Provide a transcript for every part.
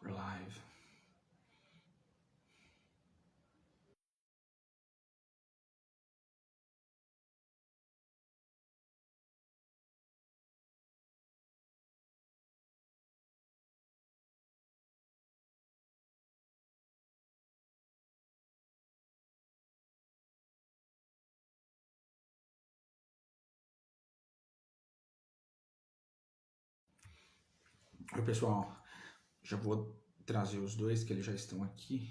We're live. Oi, pessoal. Já vou trazer os dois, que eles já estão aqui.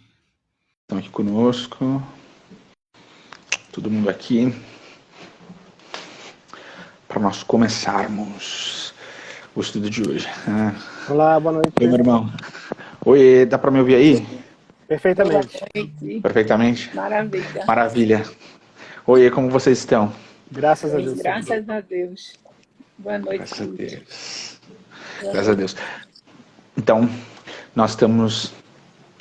Estão aqui conosco. Todo mundo aqui. Para nós começarmos o estudo de hoje. Olá, boa noite. Oi, meu irmão. Oi, dá para me ouvir aí? Perfeitamente. Perfeitamente? Maravilha. Maravilha. Oi, como vocês estão? Graças a Deus. Graças a Deus. Boa noite. Graças a Deus. Graças a Deus. Então, nós estamos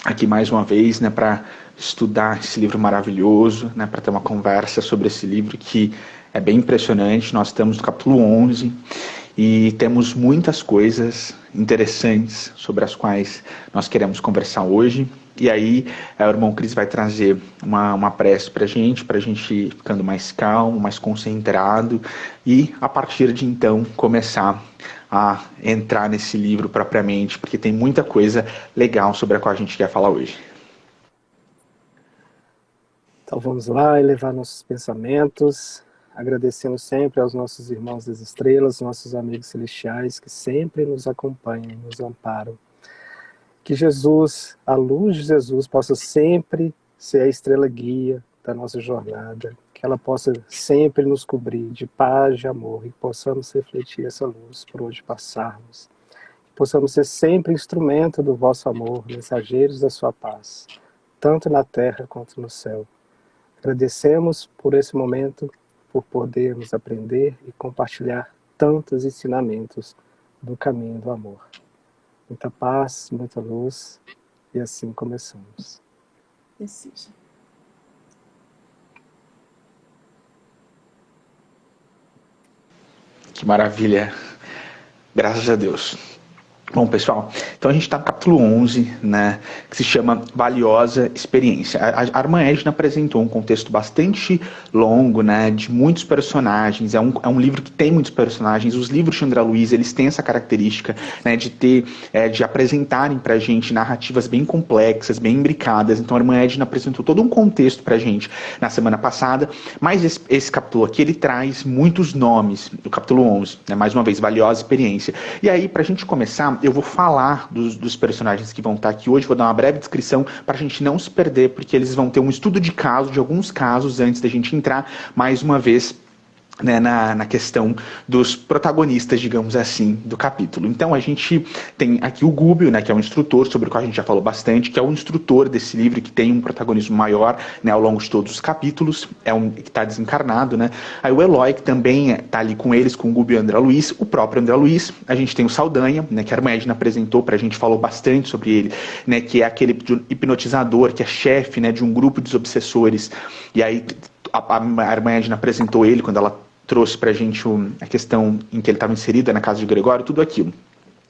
aqui mais uma vez, né, para estudar esse livro maravilhoso, né, para ter uma conversa sobre esse livro que é bem impressionante. Nós estamos no capítulo 11 e temos muitas coisas interessantes sobre as quais nós queremos conversar hoje. E aí, o irmão Cris vai trazer uma prece para a gente ir ficando mais calmo, mais concentrado e, a partir de então, começar a entrar nesse livro propriamente, porque tem muita coisa legal sobre a qual a gente quer falar hoje. Então vamos lá elevar nossos pensamentos, agradecendo sempre aos nossos irmãos das estrelas, nossos amigos celestiais que sempre nos acompanham, nos amparam. Que Jesus, a luz de Jesus, possa sempre ser a estrela guia da nossa jornada, que ela possa sempre nos cobrir de paz, de amor, e possamos refletir essa luz por onde passarmos. Que possamos ser sempre instrumento do vosso amor, mensageiros da sua paz, tanto na terra quanto no céu. Agradecemos por esse momento, por podermos aprender e compartilhar tantos ensinamentos do caminho do amor. Muita paz, muita luz, e assim começamos. Deseja. Que maravilha. Graças a Deus. Bom, pessoal, então a gente está no capítulo 11, né, que se chama Valiosa Experiência. A irmã Edna apresentou um contexto bastante longo, né, de muitos personagens. É um livro que tem muitos personagens. Os livros de André Luiz, eles têm essa característica, né, de apresentarem para a gente narrativas bem complexas, bem imbricadas. Então a irmã Edna apresentou todo um contexto para a gente na semana passada, mas esse capítulo aqui, ele traz muitos nomes, do capítulo 11, né, mais uma vez, Valiosa Experiência. E aí, para a gente começar, eu vou falar dos personagens que vão estar aqui hoje, vou dar uma breve descrição para a gente não se perder, porque eles vão ter um estudo de caso, de alguns casos, antes da gente entrar, mais uma vez, né, na questão dos protagonistas, digamos assim, do capítulo. Então a gente tem aqui o Gúbio, né, que é um instrutor, sobre o qual a gente já falou bastante, que é o instrutor desse livro, que tem um protagonismo maior, né, ao longo de todos os capítulos, que está desencarnado, né. Aí o Eloy, que também está ali com eles, com o Gúbio e o André Luiz, o próprio André Luiz. A gente tem o Saldanha, né, que a irmã Edna apresentou para a gente, falou bastante sobre ele, né, que é aquele hipnotizador, que é chefe, né, de um grupo de obsessores. E aí a irmã Edna apresentou ele quando ela trouxe pra gente a questão em que ele estava inserido, na casa de Gregório, tudo aquilo.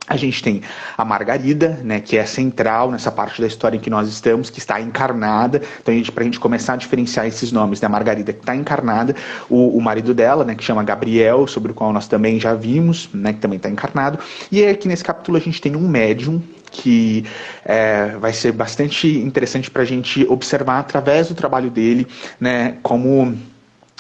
A gente tem a Margarida, né, que é central nessa parte da história em que nós estamos, que está encarnada. Então, pra gente começar a diferenciar esses nomes, né, a Margarida que está encarnada, o marido dela, né, que chama Gabriel, sobre o qual nós também já vimos, né, que também está encarnado. E aqui nesse capítulo a gente tem um médium, que vai ser bastante interessante pra gente observar através do trabalho dele, né, como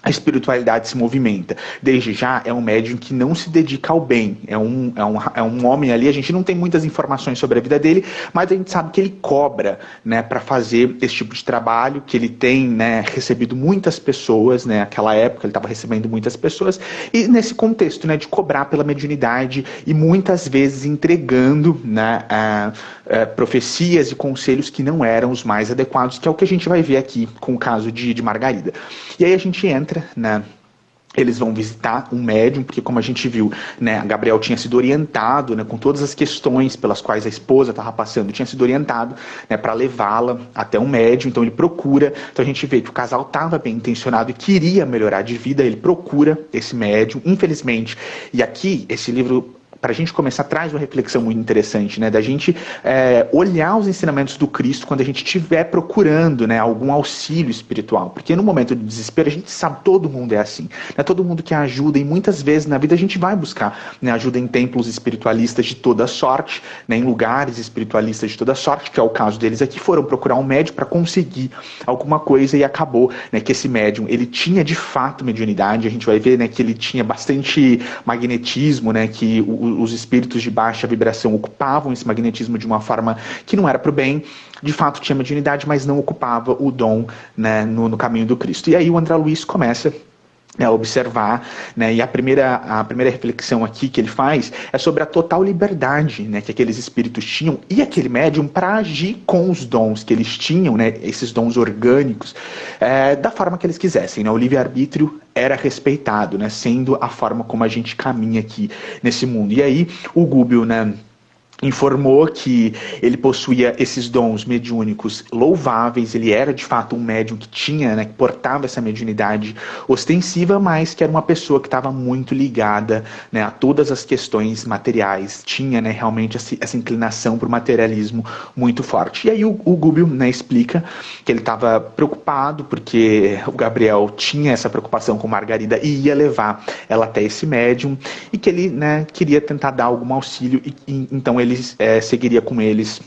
a espiritualidade se movimenta. Desde já, é um médium que não se dedica ao bem. É um homem ali, a gente não tem muitas informações sobre a vida dele, mas a gente sabe que ele cobra, né, para fazer esse tipo de trabalho, que ele tem, né, recebido muitas pessoas, né, naquela época ele estava recebendo muitas pessoas, e nesse contexto, né, de cobrar pela mediunidade e muitas vezes entregando, né, profecias e conselhos que não eram os mais adequados, que é o que a gente vai ver aqui com o caso de Margarida. E aí a gente entra, né, eles vão visitar um médium, porque como a gente viu, né, Gabriel tinha sido orientado, né, com todas as questões pelas quais a esposa estava passando, tinha sido orientado, né, para levá-la até um médium. Então ele procura, então a gente vê que o casal estava bem intencionado e queria melhorar de vida, ele procura esse médium, infelizmente. E aqui, esse livro para a gente começar, traz uma reflexão muito interessante, né? Da gente olhar os ensinamentos do Cristo quando a gente estiver procurando, né, algum auxílio espiritual. Porque no momento de desespero, a gente sabe, todo mundo é assim. Né? Todo mundo quer ajuda, e muitas vezes na vida a gente vai buscar, né, ajuda em templos espiritualistas de toda sorte, né, em lugares espiritualistas de toda sorte, que é o caso deles aqui, foram procurar um médium para conseguir alguma coisa, e acabou, né, que esse médium, ele tinha de fato mediunidade. A gente vai ver, né, que ele tinha bastante magnetismo, né, que os espíritos de baixa vibração ocupavam esse magnetismo de uma forma que não era para o bem. De fato tinha mediunidade, mas não ocupava o dom, né, no caminho do Cristo. E aí o André Luiz começa a observar, né, e a primeira reflexão aqui que ele faz é sobre a total liberdade, né, que aqueles espíritos tinham, e aquele médium, para agir com os dons que eles tinham, né, esses dons orgânicos, da forma que eles quisessem, né. O livre-arbítrio era respeitado, né, sendo a forma como a gente caminha aqui nesse mundo. E aí o Gubbio, né, informou que ele possuía esses dons mediúnicos louváveis. Ele era de fato um médium que tinha, né, que portava essa mediunidade ostensiva, mas que era uma pessoa que estava muito ligada, né, a todas as questões materiais, tinha, né, realmente essa inclinação para o materialismo muito forte. E aí o Gubbio, né, explica que ele estava preocupado porque o Gabriel tinha essa preocupação com Margarida e ia levar ela até esse médium, e que ele, né, queria tentar dar algum auxílio, e então ele seguiria com eles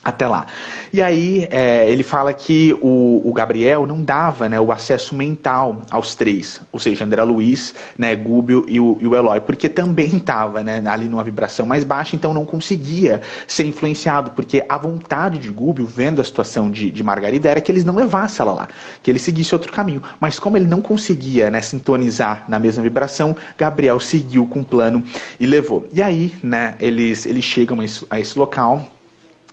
até lá. E aí ele fala que o Gabriel não dava, né, o acesso mental aos três, ou seja, André Luiz, né, Gubbio e o Eloy, porque também estava, né, ali numa vibração mais baixa, então não conseguia ser influenciado, porque a vontade de Gubbio, vendo a situação de Margarida, era que eles não levassem ela lá, que ele seguisse outro caminho. Mas como ele não conseguia, né, sintonizar na mesma vibração, Gabriel seguiu com o plano e levou. E aí, né, eles chegam a esse local.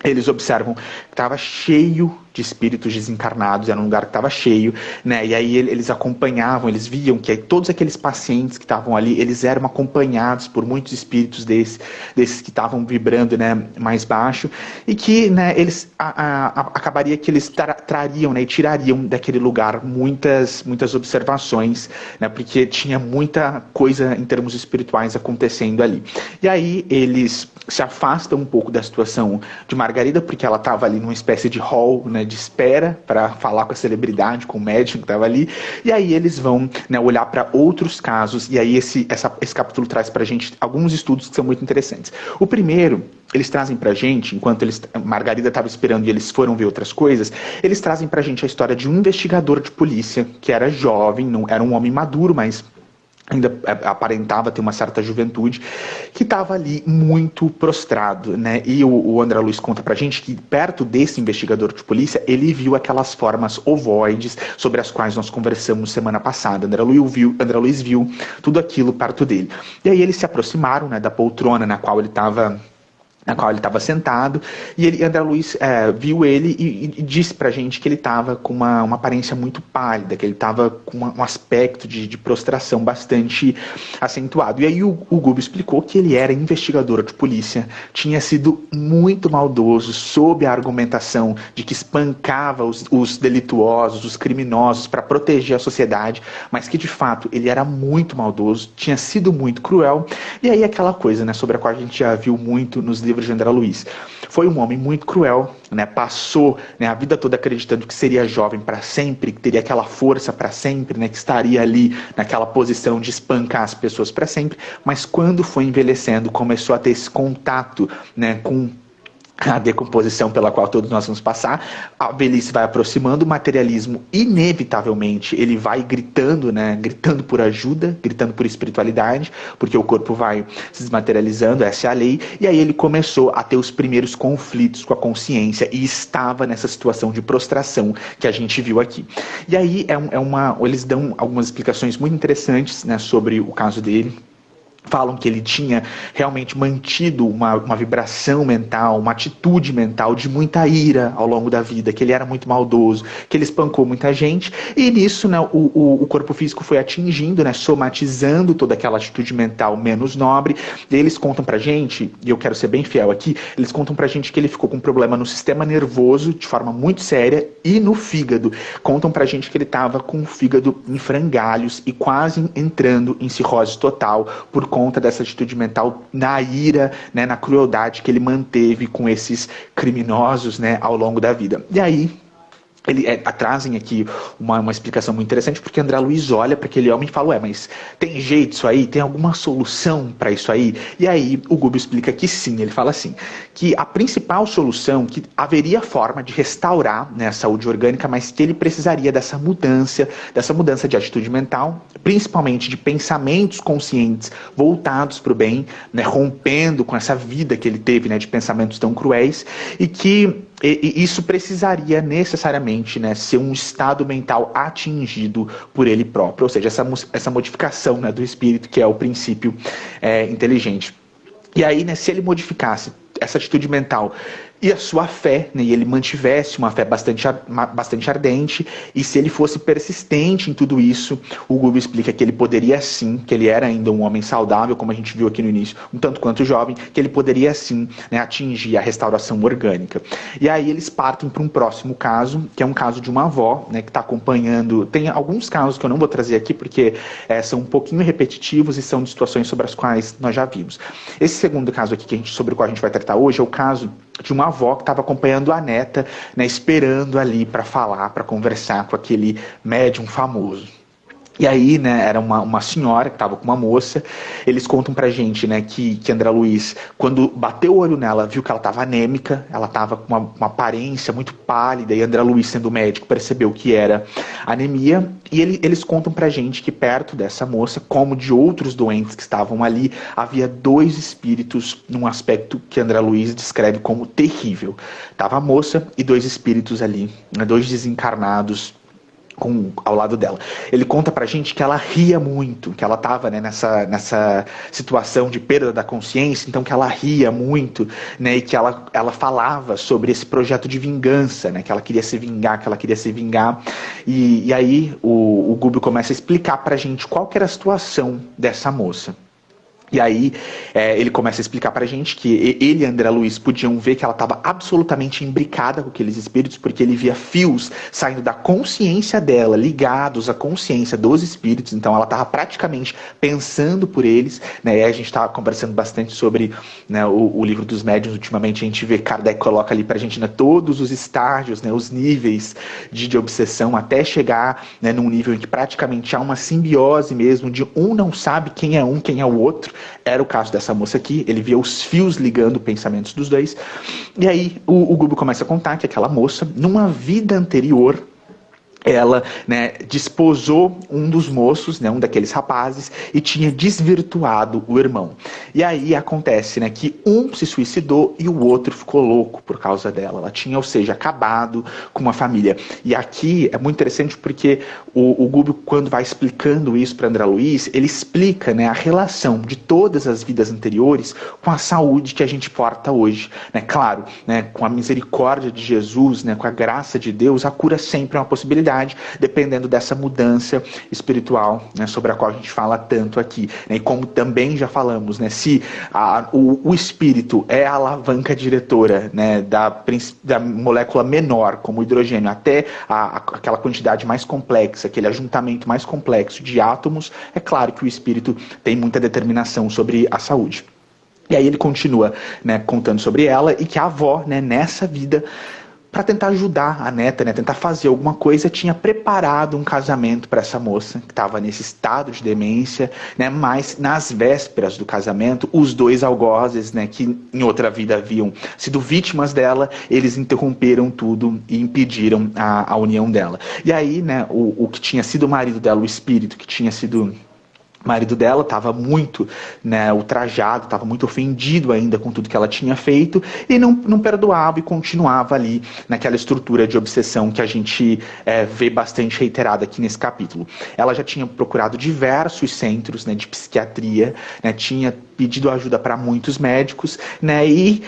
Eles observam que estava cheio de espíritos desencarnados, era um lugar que estava cheio, né? E aí eles acompanhavam, eles viam que todos aqueles pacientes que estavam ali, eles eram acompanhados por muitos espíritos desses que estavam vibrando, né, mais baixo, e que, né, eles acabaria que eles trariam, né, e tirariam daquele lugar muitas observações, né, porque tinha muita coisa em termos espirituais acontecendo ali. E aí eles se afastam um pouco da situação de Margarida, porque ela estava ali numa espécie de hall, né, de espera para falar com a celebridade, com o médico que estava ali, e aí eles vão, né, olhar para outros casos, e aí esse capítulo traz para a gente alguns estudos que são muito interessantes. O primeiro, eles trazem para a gente, enquanto Margarida estava esperando e eles foram ver outras coisas, eles trazem para a gente a história de um investigador de polícia, que era jovem, não era um homem maduro, mas ainda aparentava ter uma certa juventude, que estava ali muito prostrado, né? E o André Luiz conta pra gente que perto desse investigador de polícia, ele viu aquelas formas ovoides sobre as quais nós conversamos semana passada. André Luiz viu tudo aquilo perto dele. E aí eles se aproximaram, né, da poltrona na qual ele estava sentado, e André Luiz viu ele e disse pra gente que ele estava com uma aparência muito pálida, que ele estava com um aspecto de prostração bastante acentuado. E aí o Gubbio explicou que ele era investigador de polícia, tinha sido muito maldoso, sob a argumentação de que espancava os delituosos, os criminosos, para proteger a sociedade, mas que de fato ele era muito maldoso, tinha sido muito cruel. E aí aquela coisa, né, sobre a qual a gente já viu muito nos livros de André Luiz. Foi um homem muito cruel, né? Passou, né, a vida toda acreditando que seria jovem para sempre, que teria aquela força para sempre, né, que estaria ali naquela posição de espancar as pessoas para sempre, mas quando foi envelhecendo, começou a ter esse contato, né, com a decomposição pela qual todos nós vamos passar, a velhice vai aproximando, o materialismo inevitavelmente ele vai gritando, né, gritando por ajuda, gritando por espiritualidade, porque o corpo vai se desmaterializando, essa é a lei, e aí ele começou a ter os primeiros conflitos com a consciência e estava nessa situação de prostração que a gente viu aqui. E aí eles dão algumas explicações muito interessantes, né, sobre o caso dele. Falam que ele tinha realmente mantido uma vibração mental, uma atitude mental de muita ira ao longo da vida, que ele era muito maldoso, que ele espancou muita gente, e nisso, né, o corpo físico foi atingindo, né, somatizando toda aquela atitude mental menos nobre. E eles contam pra gente, e eu quero ser bem fiel aqui, eles contam pra gente que ele ficou com um problema no sistema nervoso de forma muito séria e no fígado. Contam pra gente que ele estava com o fígado em frangalhos e quase entrando em cirrose total por conta conta dessa atitude mental na ira, né, na crueldade que ele manteve com esses criminosos, né, ao longo da vida. E aí, trazem aqui uma explicação muito interessante, porque André Luiz olha para aquele homem e fala, mas tem jeito isso aí? Tem alguma solução para isso aí? E aí o Gubbio explica que sim, ele fala assim, que a principal solução, que haveria forma de restaurar, né, a saúde orgânica, mas que ele precisaria dessa mudança de atitude mental, principalmente de pensamentos conscientes voltados para o bem, né, rompendo com essa vida que ele teve, né, de pensamentos tão cruéis, e que isso precisaria necessariamente, né, ser um estado mental atingido por ele próprio, ou seja, essa modificação, né, do espírito, que é o princípio inteligente. E aí, né, se ele modificasse essa atitude mental e a sua fé, né, e ele mantivesse uma fé bastante ardente, e se ele fosse persistente em tudo isso, o Gubbio explica que ele poderia sim, que ele era ainda um homem saudável, como a gente viu aqui no início, um tanto quanto jovem, que ele poderia sim, né, atingir a restauração orgânica. E aí eles partem para um próximo caso, que é um caso de uma avó, né, que está acompanhando. Tem alguns casos que eu não vou trazer aqui, porque são um pouquinho repetitivos e são de situações sobre as quais nós já vimos. Esse segundo caso aqui, sobre o qual a gente vai tratar hoje, é o caso de uma avó que estava acompanhando a neta, né, esperando ali para falar, para conversar com aquele médium famoso. E aí, né, era uma senhora que estava com uma moça. Eles contam pra gente, né, que André Luiz, quando bateu o olho nela, viu que ela estava anêmica, ela estava com uma aparência muito pálida, e André Luiz, sendo médico, percebeu que era anemia. E eles contam pra gente que perto dessa moça, como de outros doentes que estavam ali, havia 2 espíritos num aspecto que André Luiz descreve como terrível. Tava a moça e 2 espíritos ali, né, 2 desencarnados, ao lado dela. Ele conta pra gente que ela ria muito, que ela estava, né, nessa situação de perda da consciência, então que ela ria muito, né, e que ela falava sobre esse projeto de vingança, né, que ela queria se vingar, e aí o Gubbio começa a explicar pra gente qual que era a situação dessa moça. E aí ele começa a explicar pra gente que ele e André Luiz podiam ver que ela estava absolutamente imbricada com aqueles espíritos, porque ele via fios saindo da consciência dela, ligados à consciência dos espíritos, então ela estava praticamente pensando por eles, né? E a gente estava conversando bastante sobre, né, o livro dos médiuns. Ultimamente a gente vê Kardec coloca ali pra gente, né, todos os estágios, né, os níveis de obsessão, até chegar, né, num nível em que praticamente há uma simbiose mesmo, de um não sabe quem é um, quem é o outro. Era o caso dessa moça aqui, ele via os fios ligando pensamentos dos 2. E aí o Gubbio começa a contar que aquela moça, numa vida anterior, ela, né, desposou um dos moços, né, um daqueles rapazes, e tinha desvirtuado o irmão. E aí acontece, né, que um se suicidou e o outro ficou louco por causa dela. Ela tinha, ou seja, acabado com uma família. E aqui é muito interessante porque o Gubbio, quando vai explicando isso para André Luiz, ele explica, né, a relação de todas as vidas anteriores com a saúde que a gente porta hoje. Né? Claro, né, com a misericórdia de Jesus, né, com a graça de Deus, a cura sempre é uma possibilidade, dependendo dessa mudança espiritual, né, sobre a qual a gente fala tanto aqui. Né, e como também já falamos, né, se o espírito é a alavanca diretora, né, da molécula menor, como o hidrogênio, até aquela quantidade mais complexa, aquele ajuntamento mais complexo de átomos, é claro que o espírito tem muita determinação sobre a saúde. E aí ele continua, né, contando sobre ela, e que a avó, né, nessa vida, para tentar ajudar a neta, né, tentar fazer alguma coisa, tinha preparado um casamento para essa moça, que estava nesse estado de demência, né, mas nas vésperas do casamento, os 2 algozes, né, que em outra vida haviam sido vítimas dela, eles interromperam tudo e impediram a união dela. E aí, né, o que tinha sido o marido dela, o espírito que tinha sido o marido dela, estava muito, né, ultrajado, estava muito ofendido ainda com tudo que ela tinha feito, e não perdoava e continuava ali naquela estrutura de obsessão que a gente vê bastante reiterada aqui nesse capítulo. Ela já tinha procurado diversos centros, né, de psiquiatria, né, tinha pedido ajuda para muitos médicos, né, e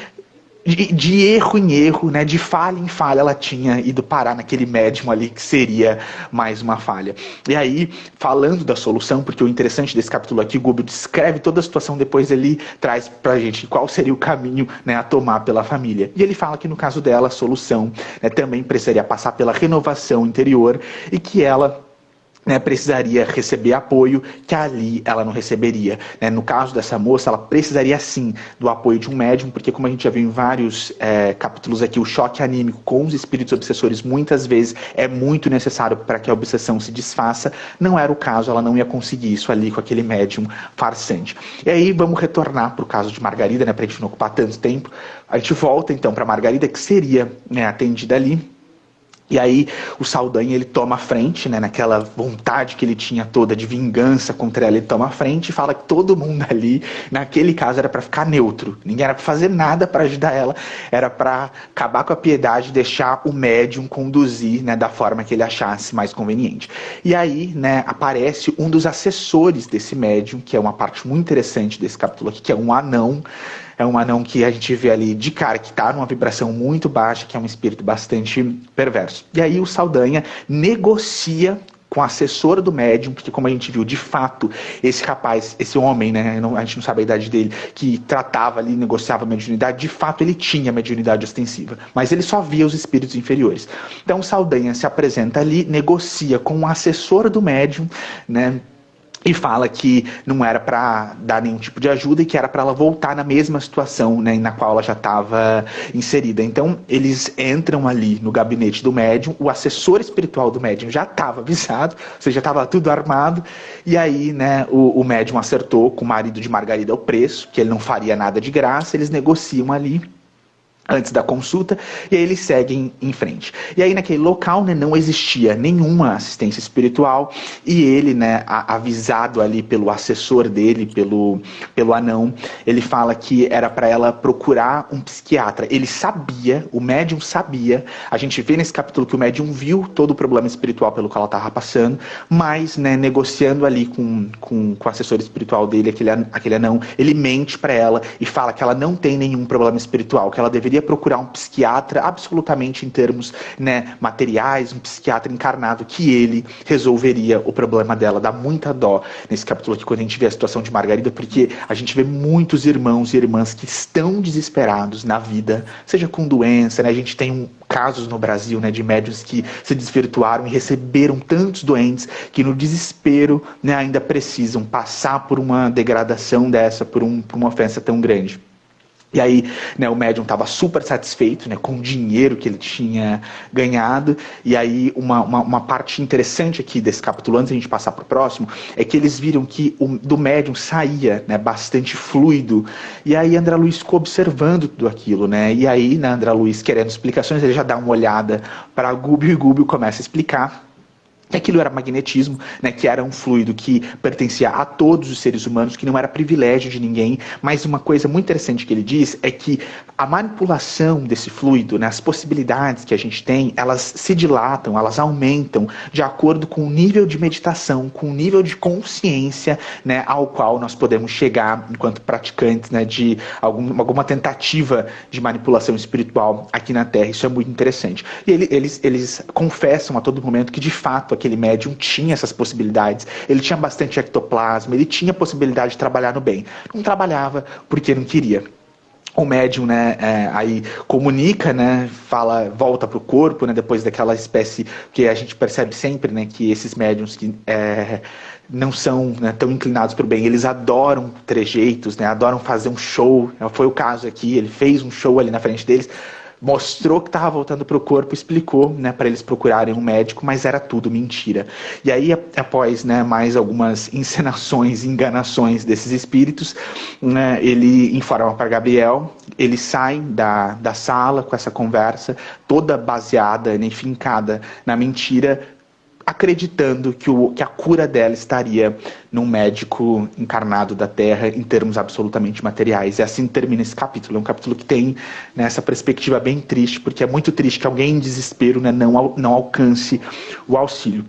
de erro em erro, né, de falha em falha, ela tinha ido parar naquele médium ali que seria mais uma falha. E aí, falando da solução, porque o interessante desse capítulo aqui, o Gubbio descreve toda a situação, depois ele traz pra gente qual seria o caminho, né, a tomar pela família. E ele fala que no caso dela, a solução, né, também precisaria passar pela renovação interior, e que ela precisaria receber apoio que ali ela não receberia. No caso dessa moça, ela precisaria sim do apoio de um médium, porque como a gente já viu em vários capítulos aqui, o choque anímico com os espíritos obsessores muitas vezes é muito necessário para que a obsessão se desfaça. Não era o caso, ela não ia conseguir isso ali com aquele médium farsante. E aí vamos retornar para o caso de Margarida, para a gente não ocupar tanto tempo. A gente volta então para Margarida, que seria atendida ali. E aí o Saldanha, ele toma a frente, naquela vontade que ele tinha toda de vingança contra ela, ele toma a frente e fala que todo mundo ali, naquele caso, era para ficar neutro. Ninguém era para fazer nada para ajudar ela, era para acabar com a piedade e deixar o médium conduzir, da forma que ele achasse mais conveniente. E aí, aparece um dos assessores desse médium, que é uma parte muito interessante desse capítulo aqui, que é um anão. É um anão que a gente vê ali de cara que está numa vibração muito baixa, que é um espírito bastante perverso. E aí o Saldanha negocia com a assessora do médium, porque como a gente viu, de fato, esse rapaz, esse homem, a gente não sabe a idade dele, que tratava ali, negociava a mediunidade, de fato ele tinha mediunidade ostensiva, mas ele só via os espíritos inferiores. Então o Saldanha se apresenta ali, negocia com a assessora do médium, e fala que não era para dar nenhum tipo de ajuda e que era para ela voltar na mesma situação, na qual ela já estava inserida. Então, eles entram ali no gabinete do médium, o assessor espiritual do médium já estava avisado, ou seja, já estava tudo armado, e aí, o médium acertou com o marido de Margarida o preço, que ele não faria nada de graça, eles negociam ali antes da consulta, e aí eles seguem em frente. E aí naquele local, não existia nenhuma assistência espiritual, e ele, avisado ali pelo assessor dele, pelo anão, ele fala que era para ela procurar um psiquiatra. Ele sabia, o médium sabia, a gente vê nesse capítulo que o médium viu todo o problema espiritual pelo qual ela estava passando, mas, negociando ali com o assessor espiritual dele, aquele anão, ele mente para ela e fala que ela não tem nenhum problema espiritual, que ela deveria procurar um psiquiatra absolutamente em termos materiais, um psiquiatra encarnado, que ele resolveria o problema dela. Dá muita dó nesse capítulo aqui quando a gente vê a situação de Margarida, porque a gente vê muitos irmãos e irmãs que estão desesperados na vida, seja com doença, a gente tem casos no Brasil, de médiuns que se desvirtuaram e receberam tantos doentes que no desespero, ainda precisam passar por uma degradação dessa, por uma ofensa tão grande. E aí, o médium estava super satisfeito, com o dinheiro que ele tinha ganhado. E aí, uma parte interessante aqui desse capítulo, antes de a gente passar para o próximo, é que eles viram que do médium saía, bastante fluido. E aí, André Luiz ficou observando tudo aquilo, E aí, André Luiz, querendo explicações, ele já dá uma olhada para Gúbio, e Gúbio começa a explicar que aquilo era magnetismo, que era um fluido que pertencia a todos os seres humanos, que não era privilégio de ninguém. Mas uma coisa muito interessante que ele diz é que a manipulação desse fluido, as possibilidades que a gente tem, elas se dilatam, elas aumentam de acordo com o nível de meditação, com o nível de consciência, ao qual nós podemos chegar enquanto praticantes, de alguma tentativa de manipulação espiritual aqui na Terra. Isso é muito interessante. E eles confessam a todo momento que, de fato, aquele médium tinha essas possibilidades, ele tinha bastante ectoplasma, ele tinha possibilidade de trabalhar no bem. Não trabalhava porque não queria. O médium, aí comunica, fala, volta para o corpo, depois daquela espécie que a gente percebe sempre, que esses médiums que não são tão inclinados para o bem, eles adoram trejeitos, adoram fazer um show. Foi o caso aqui, ele fez um show ali na frente deles, mostrou que estava voltando para o corpo, explicou, para eles procurarem um médico, mas era tudo mentira. E aí, após, mais algumas encenações, enganações desses espíritos, ele informa para Gabriel, eles saem da sala com essa conversa, toda baseada, fincada na mentira, acreditando que a cura dela estaria num médico encarnado da Terra em termos absolutamente materiais. E assim termina esse capítulo. É um capítulo que tem essa perspectiva bem triste, porque é muito triste que alguém em desespero não alcance o auxílio.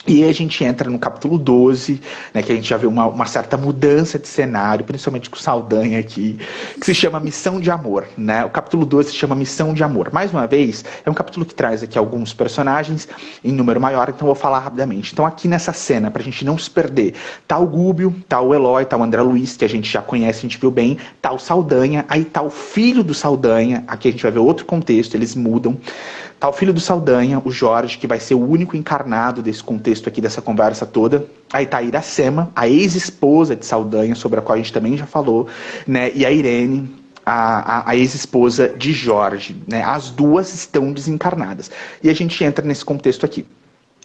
E aí a gente entra no capítulo 12, que a gente já vê uma certa mudança de cenário, principalmente com o Saldanha aqui, que se chama Missão de Amor. O capítulo 12 se chama Missão de Amor. Mais uma vez, é um capítulo que traz aqui alguns personagens em número maior, então eu vou falar rapidamente. Então aqui nessa cena, pra gente não se perder, tá o Gúbio, tá o Eloy, tá o André Luiz, que a gente já conhece, a gente viu bem, tá o Saldanha, aí tá o filho do Saldanha, aqui a gente vai ver outro contexto, eles mudam. Tá o filho do Saldanha, o Jorge, que vai ser o único encarnado desse contexto aqui, dessa conversa toda. Aí tá a Iracema, a ex-esposa de Saldanha, sobre a qual a gente também já falou, né? E a Irene, a ex-esposa de Jorge, né? As duas estão desencarnadas. E a gente entra nesse contexto aqui.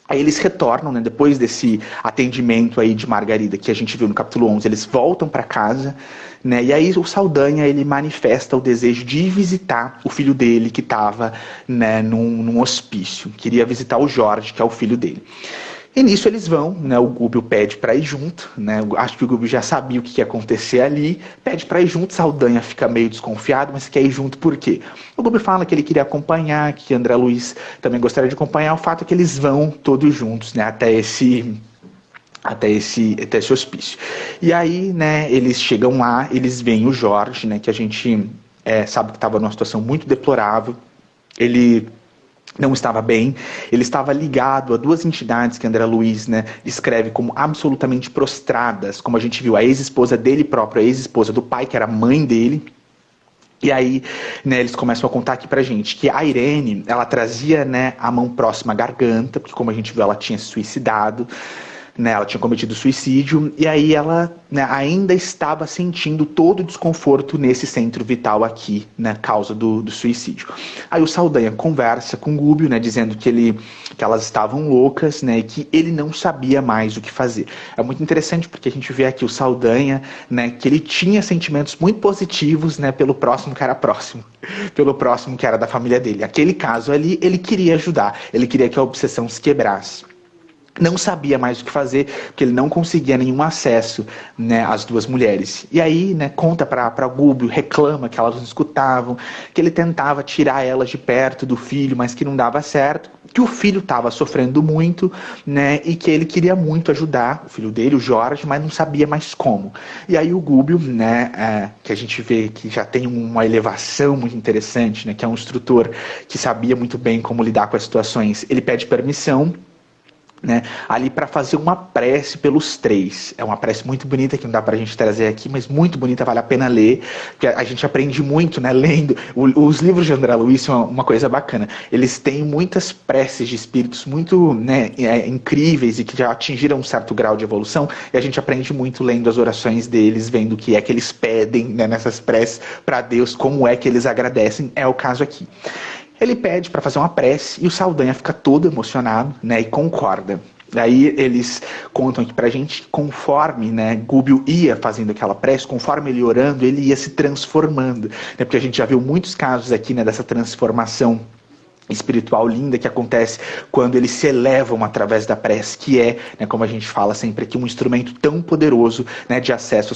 Aí eles retornam, né, depois desse atendimento aí de Margarida que a gente viu no capítulo 11, eles voltam para casa, né, e aí o Saldanha ele manifesta o desejo de visitar o filho dele que estava, né, num hospício, queria visitar o Jorge, que é o filho dele. E nisso eles vão, né, o Gúbio pede para ir junto, né, acho que o Gúbio já sabia o que ia acontecer ali, pede para ir junto, Saldanha fica meio desconfiado, mas quer ir junto por quê? O Gúbio fala que ele queria acompanhar, que André Luiz também gostaria de acompanhar, o fato é que eles vão todos juntos, né, até esse hospício. E aí, né, eles chegam lá, eles veem o Jorge, né, que a gente sabe que estava numa situação muito deplorável, ele não estava bem, ele estava ligado a duas entidades que André Luiz, né, descreve como absolutamente prostradas, como a gente viu, a ex-esposa dele próprio, a ex-esposa do pai, que era a mãe dele. E aí, né, eles começam a contar aqui pra gente que a Irene, ela trazia, né, a mão próxima à garganta, porque como a gente viu, ela tinha se suicidado, né, ela tinha cometido suicídio, e aí ela, né, ainda estava sentindo todo o desconforto nesse centro vital aqui, né, causa do suicídio. Aí o Saldanha conversa com o Gúbio, né, dizendo que elas estavam loucas, né, e que ele não sabia mais o que fazer. É muito interessante porque a gente vê aqui o Saldanha, né, que ele tinha sentimentos muito positivos, né, pelo próximo que era próximo, pelo próximo que era da família dele. Aquele caso ali, ele queria ajudar, ele queria que a obsessão se quebrasse. Não sabia mais o que fazer, porque ele não conseguia nenhum acesso, né, às duas mulheres. E aí, né, conta para Gúbio, reclama que elas não escutavam, que ele tentava tirar elas de perto do filho, mas que não dava certo, que o filho estava sofrendo muito, né, e que ele queria muito ajudar o filho dele, o Jorge, mas não sabia mais como. E aí o Gúbio, né, que a gente vê que já tem uma elevação muito interessante, né, que é um instrutor que sabia muito bem como lidar com as situações, ele pede permissão, né, ali para fazer uma prece pelos três. É uma prece muito bonita que não dá pra gente trazer aqui, mas muito bonita, vale a pena ler, porque a gente aprende muito, né, lendo. Os livros de André Luiz são uma coisa bacana. Eles têm muitas preces de espíritos muito, né, incríveis e que já atingiram um certo grau de evolução, e a gente aprende muito lendo as orações deles, vendo o que é que eles pedem, né, nessas preces para Deus, como é que eles agradecem. É o caso aqui. Ele pede para fazer uma prece e o Saldanha fica todo emocionado, né, e concorda. Daí eles contam aqui pra gente, conforme, né, Gúbio ia fazendo aquela prece, conforme ele orando, ele ia se transformando, né, porque a gente já viu muitos casos aqui, né, dessa transformação espiritual linda que acontece quando eles se elevam através da prece, que é, né, como a gente fala sempre aqui, um instrumento tão poderoso, né, de acesso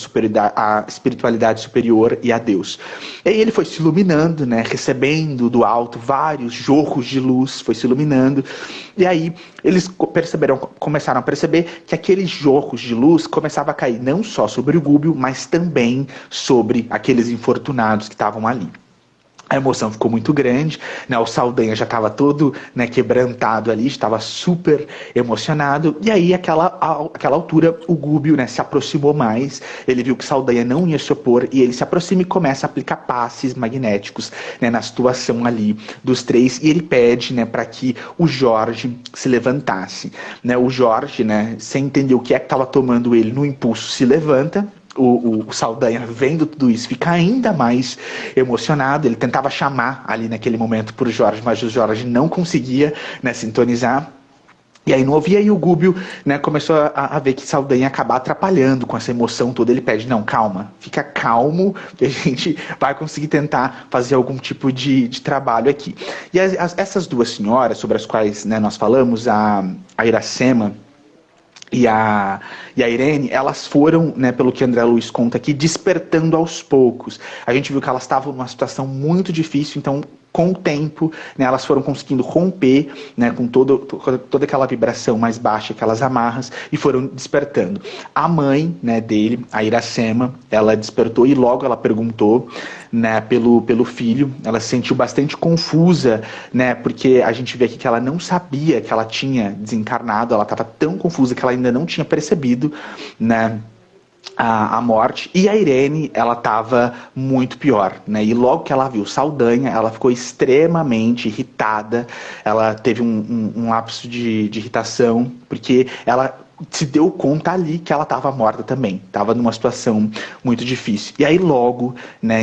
à espiritualidade superior e a Deus. E aí ele foi se iluminando, né, recebendo do alto vários jorros de luz, foi se iluminando, e aí eles começaram a perceber que aqueles jorros de luz começavam a cair não só sobre o Gúbio, mas também sobre aqueles infortunados que estavam ali. A emoção ficou muito grande, né? O Saldanha já estava todo, né, quebrantado ali, estava super emocionado, e aí àquela altura o Gúbio, né, se aproximou mais, ele viu que Saldanha não ia se opor, e ele se aproxima e começa a aplicar passes magnéticos, né, na situação ali dos três, e ele pede, né, para que o Jorge se levantasse, né? O Jorge, né, sem entender o que é que estava tomando ele no impulso, se levanta. O Saldanha, vendo tudo isso, fica ainda mais emocionado. Ele tentava chamar ali naquele momento por Jorge, mas o Jorge não conseguia, né, sintonizar. E aí não ouvia, e o Gúbio, né, começou a ver que Saldanha ia acabar atrapalhando com essa emoção toda. Ele pede, não, calma, fica calmo, que a gente vai conseguir tentar fazer algum tipo de trabalho aqui. E essas duas senhoras, sobre as quais, né, nós falamos, a Iracema e a Irene, elas foram, né, pelo que André Luiz conta aqui, despertando aos poucos. A gente viu que elas estavam numa situação muito difícil, então com o tempo, né, elas foram conseguindo romper, né, com toda aquela vibração mais baixa, aquelas amarras, e foram despertando. A mãe, né, dele, a Iracema, ela despertou e logo ela perguntou, né, pelo filho. Ela se sentiu bastante confusa, né, porque a gente vê aqui que ela não sabia que ela tinha desencarnado, ela estava tão confusa que ela ainda não tinha percebido, né, a morte, e a Irene, ela estava muito pior, né? E logo que ela viu Saldanha, ela ficou extremamente irritada, ela teve um lapso de irritação, porque ela se deu conta ali que ela estava morta também, estava numa situação muito difícil. E aí logo, né,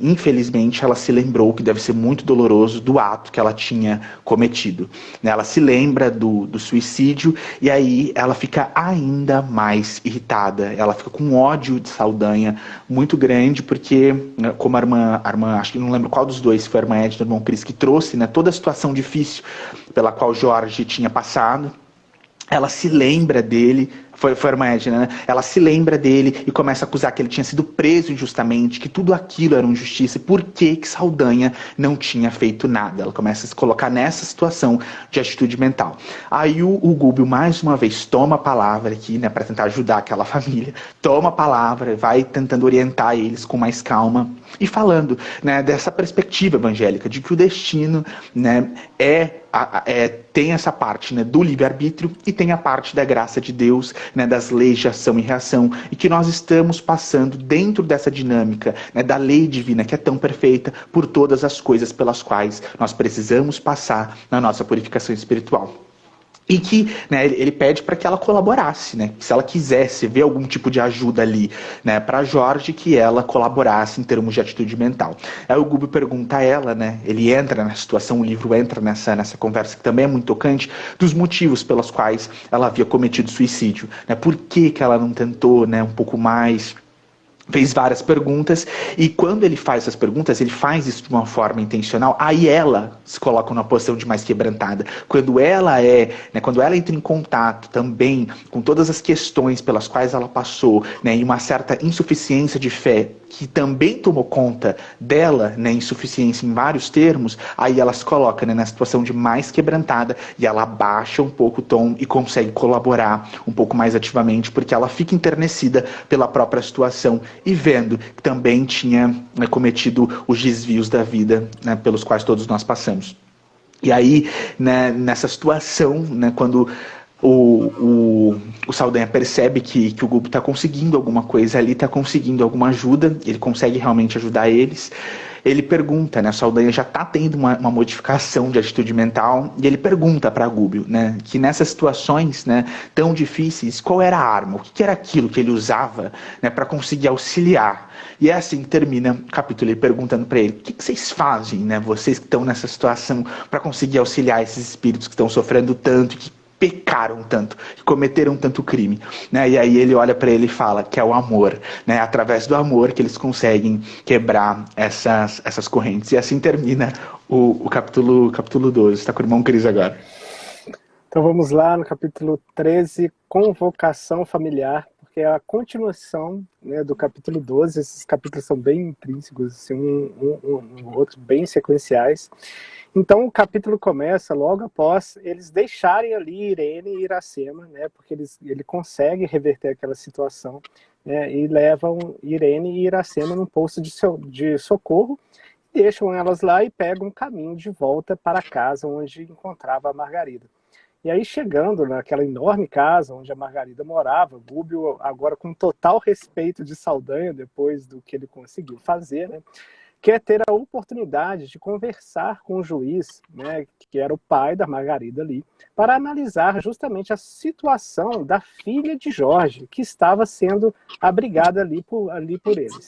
infelizmente, ela se lembrou, que deve ser muito doloroso, do ato que ela tinha cometido. Né? Ela se lembra do suicídio e aí ela fica ainda mais irritada, ela fica com ódio de Saldanha muito grande, porque, né, como a irmã, acho que não lembro qual dos dois, se foi a irmã Edna ou o irmão Cris, que trouxe, né, toda a situação difícil pela qual Jorge tinha passado, ela se lembra dele, foi a irmã Edna, né? Ela se lembra dele e começa a acusar que ele tinha sido preso injustamente, que tudo aquilo era uma injustiça, e por que Saldanha não tinha feito nada. Ela começa a se colocar nessa situação de atitude mental. Aí o Gúbio, mais uma vez, toma a palavra aqui, né, para tentar ajudar aquela família, toma a palavra, vai tentando orientar eles com mais calma, e falando, né, dessa perspectiva evangélica, de que o destino, né, tem essa parte, né, do livre-arbítrio e tem a parte da graça de Deus, né, das leis de ação e reação, e que nós estamos passando dentro dessa dinâmica, né, da lei divina que é tão perfeita, por todas as coisas pelas quais nós precisamos passar na nossa purificação espiritual. E que, né, ele pede para que ela colaborasse, né? Se ela quisesse ver algum tipo de ajuda ali, né, para Jorge, que ela colaborasse em termos de atitude mental. Aí o Gúbio pergunta a ela, né? Ele entra na situação, o livro entra nessa conversa que também é muito tocante, dos motivos pelos quais ela havia cometido suicídio, né? Por que ela não tentou, né, um pouco mais, fez várias perguntas, e quando ele faz essas perguntas, ele faz isso de uma forma intencional, aí ela se coloca numa posição de mais quebrantada. Quando ela quando ela entra em contato também com todas as questões pelas quais ela passou, né, e uma certa insuficiência de fé que também tomou conta dela, né, insuficiência em vários termos, aí ela se coloca, né, na situação de mais quebrantada, e ela abaixa um pouco o tom e consegue colaborar um pouco mais ativamente, porque ela fica enternecida pela própria situação e vendo que também tinha, né, cometido os desvios da vida, né, pelos quais todos nós passamos. E aí, né, nessa situação, né, quando o Saldanha percebe que o Gúbio está conseguindo alguma coisa ali, está conseguindo alguma ajuda, ele consegue realmente ajudar eles. Ele pergunta, né, o Saldanha já está tendo uma modificação de atitude mental, e ele pergunta para Gúbio, né, que nessas situações, né, tão difíceis, qual era a arma, o que era aquilo que ele usava, né, para conseguir auxiliar. E é assim que termina o capítulo, ele perguntando para ele, o que vocês fazem, né, vocês que estão nessa situação, para conseguir auxiliar esses espíritos que estão sofrendo tanto, que pecaram tanto, que cometeram tanto crime, né? E aí ele olha para ele e fala que é o amor, né? Através do amor que eles conseguem quebrar essas correntes. E assim termina o capítulo 12. Está com o irmão Cris agora. Então vamos lá no capítulo 13, Convocação Familiar, porque é a continuação, né, do capítulo 12. Esses capítulos são bem intrínsecos, assim, um outro bem sequenciais. Então o capítulo começa logo após eles deixarem ali Irene e Iracema, né, porque ele consegue reverter aquela situação, né, e levam Irene e Iracema num posto de socorro, deixam elas lá e pegam um caminho de volta para a casa onde encontrava a Margarida. E aí, chegando naquela enorme casa onde a Margarida morava, Gúbio, agora com total respeito de Saldanha, depois do que ele conseguiu fazer, né, quer ter a oportunidade de conversar com o juiz, né, que era o pai da Margarida ali, para analisar justamente a situação da filha de Jorge, que estava sendo abrigada ali por eles.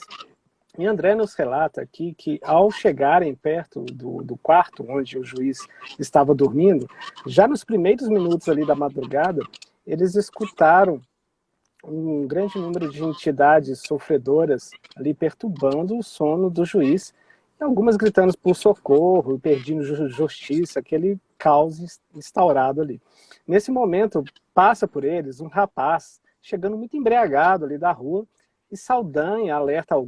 E André nos relata aqui que, ao chegarem perto do quarto onde o juiz estava dormindo, já nos primeiros minutos ali da madrugada, eles escutaram um grande número de entidades sofredoras ali perturbando o sono do juiz, e algumas gritando por socorro, pedindo justiça, aquele caos instaurado ali. Nesse momento, passa por eles um rapaz chegando muito embriagado ali da rua, e Saldanha alerta ao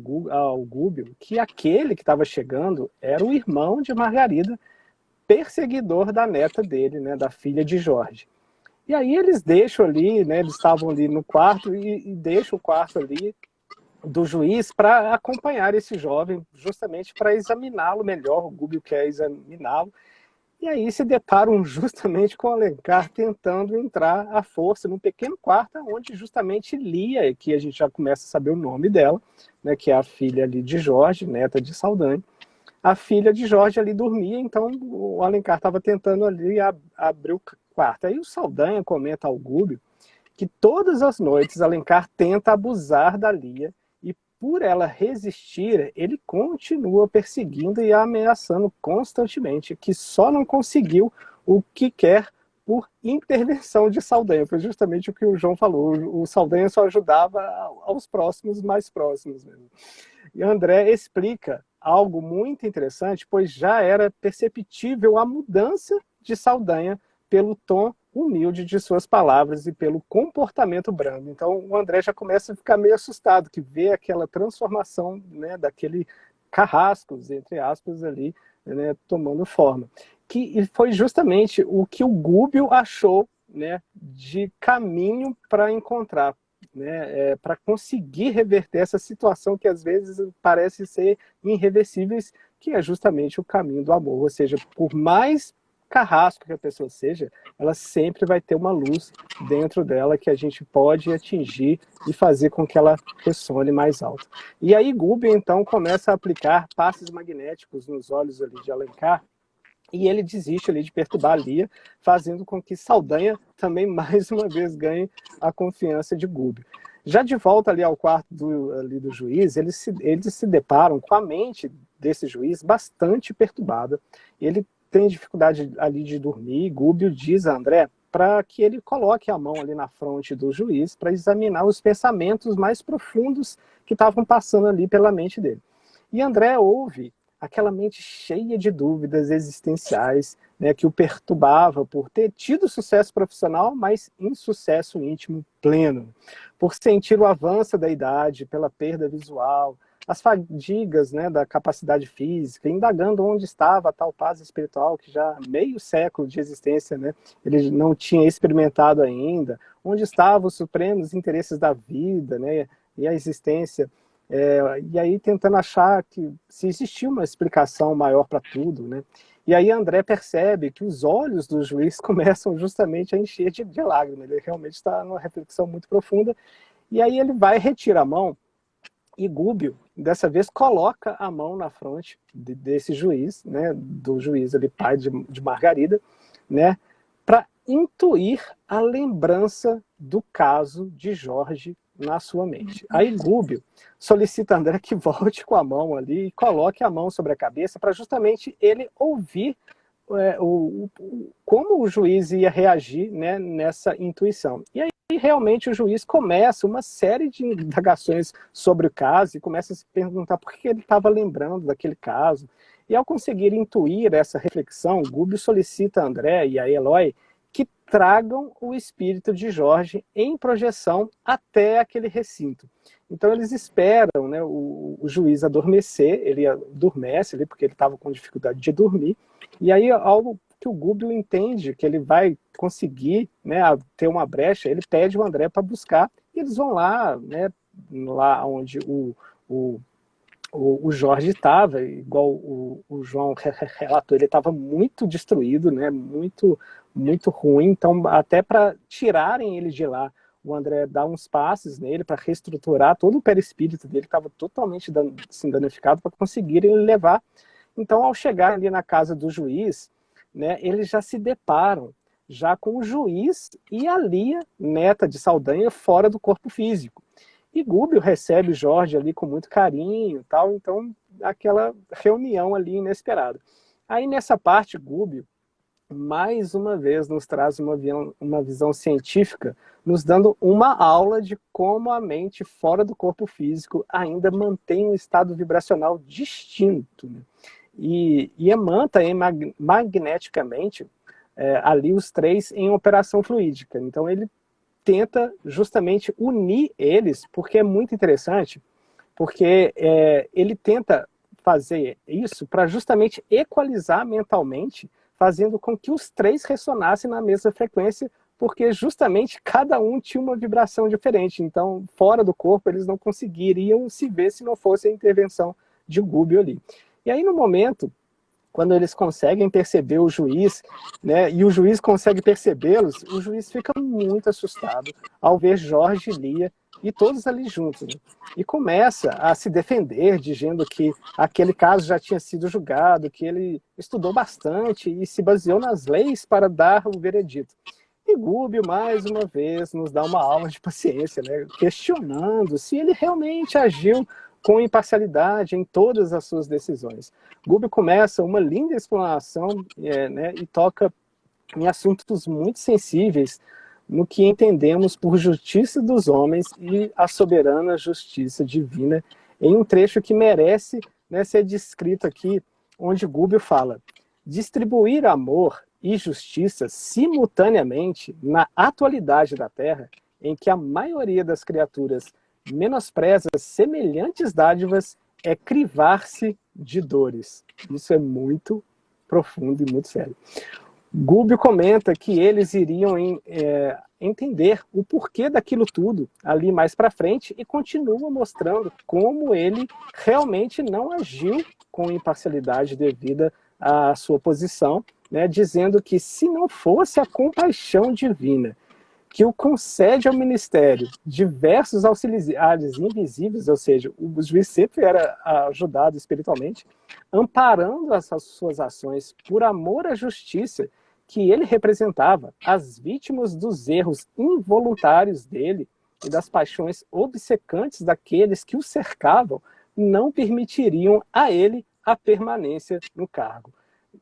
Gúbio que aquele que estava chegando era o irmão de Margarida, perseguidor da neta dele, né, da filha de Jorge. E aí eles deixam ali, né, eles estavam ali no quarto e deixam o quarto ali do juiz para acompanhar esse jovem, justamente para examiná-lo melhor. O Gúbio quer examiná-lo. E aí se deparam justamente com Alencar tentando entrar à força num pequeno quarto onde justamente Lia, que a gente já começa a saber o nome dela, né, que é a filha ali de Jorge, neta de Saldanha, a filha de Jorge ali dormia, então o Alencar estava tentando ali abrir o quarto. Aí o Saldanha comenta ao Gúbio que todas as noites Alencar tenta abusar da Lia e por ela resistir, ele continua perseguindo e ameaçando constantemente, que só não conseguiu o que quer por intervenção de Saldanha. Foi justamente o que o João falou, o Saldanha só ajudava aos próximos mais próximos mesmo. E André explica algo muito interessante, pois já era perceptível a mudança de Saldanha pelo tom humilde de suas palavras e pelo comportamento brando. Então o André já começa a ficar meio assustado, que vê aquela transformação, né, daquele carrascos, entre aspas, ali, né, tomando forma. Que foi justamente o que o Gúbio achou, né, de caminho para encontrar, né, para conseguir reverter essa situação que às vezes parece ser irreversível, que é justamente o caminho do amor. Ou seja, por mais carrasco que a pessoa seja, ela sempre vai ter uma luz dentro dela que a gente pode atingir e fazer com que ela ressone mais alto. E aí Gúbio, então, começa a aplicar passes magnéticos nos olhos ali de Alencar, e ele desiste ali de perturbar a Lia, fazendo com que Saldanha também mais uma vez ganhe a confiança de Gúbio. Já de volta ali ao quarto do juiz, eles se deparam com a mente desse juiz bastante perturbada. Ele tem dificuldade ali de dormir. Gúbio diz a André para que ele coloque a mão ali na fronte do juiz para examinar os pensamentos mais profundos que estavam passando ali pela mente dele. E André ouve aquela mente cheia de dúvidas existenciais, né, que o perturbava por ter tido sucesso profissional, mas insucesso íntimo pleno, por sentir o avanço da idade, pela perda visual, as fadigas, né, da capacidade física, indagando onde estava a tal paz espiritual que já há meio século de existência, né, ele não tinha experimentado ainda, onde estavam os supremos interesses da vida, né, e a existência. E aí tentando achar que se existia uma explicação maior para tudo, né? E aí André percebe que os olhos do juiz começam justamente a encher de lágrimas, ele realmente está numa reflexão muito profunda, e aí ele vai retirar a mão, e Gúbio, dessa vez, coloca a mão na fronte desse juiz, né, do juiz ali, pai de Margarida, né, para intuir a lembrança do caso de Jorge na sua mente. Aí Gúbio solicita a André que volte com a mão ali e coloque a mão sobre a cabeça para justamente ele ouvir como o juiz ia reagir, né, nessa intuição. E aí realmente o juiz começa uma série de indagações sobre o caso e começa a se perguntar por que ele estava lembrando daquele caso. E ao conseguir intuir essa reflexão, Gúbio solicita a André e a Eloy que tragam o espírito de Jorge em projeção até aquele recinto. Então eles esperam, né, o juiz adormecer, ele adormece ali porque ele estava com dificuldade de dormir, e aí algo que o Gúbio entende que ele vai conseguir, né, ter uma brecha, ele pede o André para buscar, e eles vão lá, né, lá onde o Jorge estava, igual o João relatou, ele estava muito destruído, né, muito ruim, então até para tirarem ele de lá, o André dá uns passes nele para reestruturar todo o perispírito dele, que estava totalmente assim, danificado, para conseguirem levar. Então, ao chegar ali na casa do juiz, né, eles já se deparam já com o juiz e a Lia, neta de Saldanha, fora do corpo físico. E Gúbio recebe Jorge ali com muito carinho, tal, então aquela reunião ali inesperada. Aí nessa parte, Gúbio, mais uma vez, nos traz uma visão científica, nos dando uma aula de como a mente fora do corpo físico ainda mantém um estado vibracional distinto, né? E emanta magneticamente ali os três em operação fluídica. Então ele tenta justamente unir eles, porque é muito interessante, porque ele tenta fazer isso para justamente equalizar mentalmente, fazendo com que os três ressonassem na mesma frequência, porque justamente cada um tinha uma vibração diferente. Então, fora do corpo, eles não conseguiriam se ver se não fosse a intervenção de Gúbio ali. E aí, no momento, quando eles conseguem perceber o juiz, né, e o juiz consegue percebê-los, o juiz fica muito assustado ao ver Jorge e Lia e todos ali juntos, né? E começa a se defender, dizendo que aquele caso já tinha sido julgado, que ele estudou bastante e se baseou nas leis para dar o veredito. E Gubbio, mais uma vez, nos dá uma aula de paciência, né? Questionando se ele realmente agiu com imparcialidade em todas as suas decisões. Gubbio começa uma linda explanação, né, e toca em assuntos muito sensíveis no que entendemos por justiça dos homens e a soberana justiça divina, em um trecho que merece, né, ser descrito aqui, onde Gubbio fala: distribuir amor e justiça simultaneamente na atualidade da Terra, em que a maioria das criaturas menospreza semelhantes dádivas, é crivar-se de dores. Isso é muito profundo e muito sério. Gubbio comenta que eles iriam entender o porquê daquilo tudo ali mais para frente e continua mostrando como ele realmente não agiu com imparcialidade devida à sua posição, né, dizendo que se não fosse a compaixão divina que o concede ao ministério diversos auxiliares invisíveis, ou seja, o juiz sempre era ajudado espiritualmente, amparando as suas ações por amor à justiça que ele representava, as vítimas dos erros involuntários dele e das paixões obcecantes daqueles que o cercavam, não permitiriam a ele a permanência no cargo.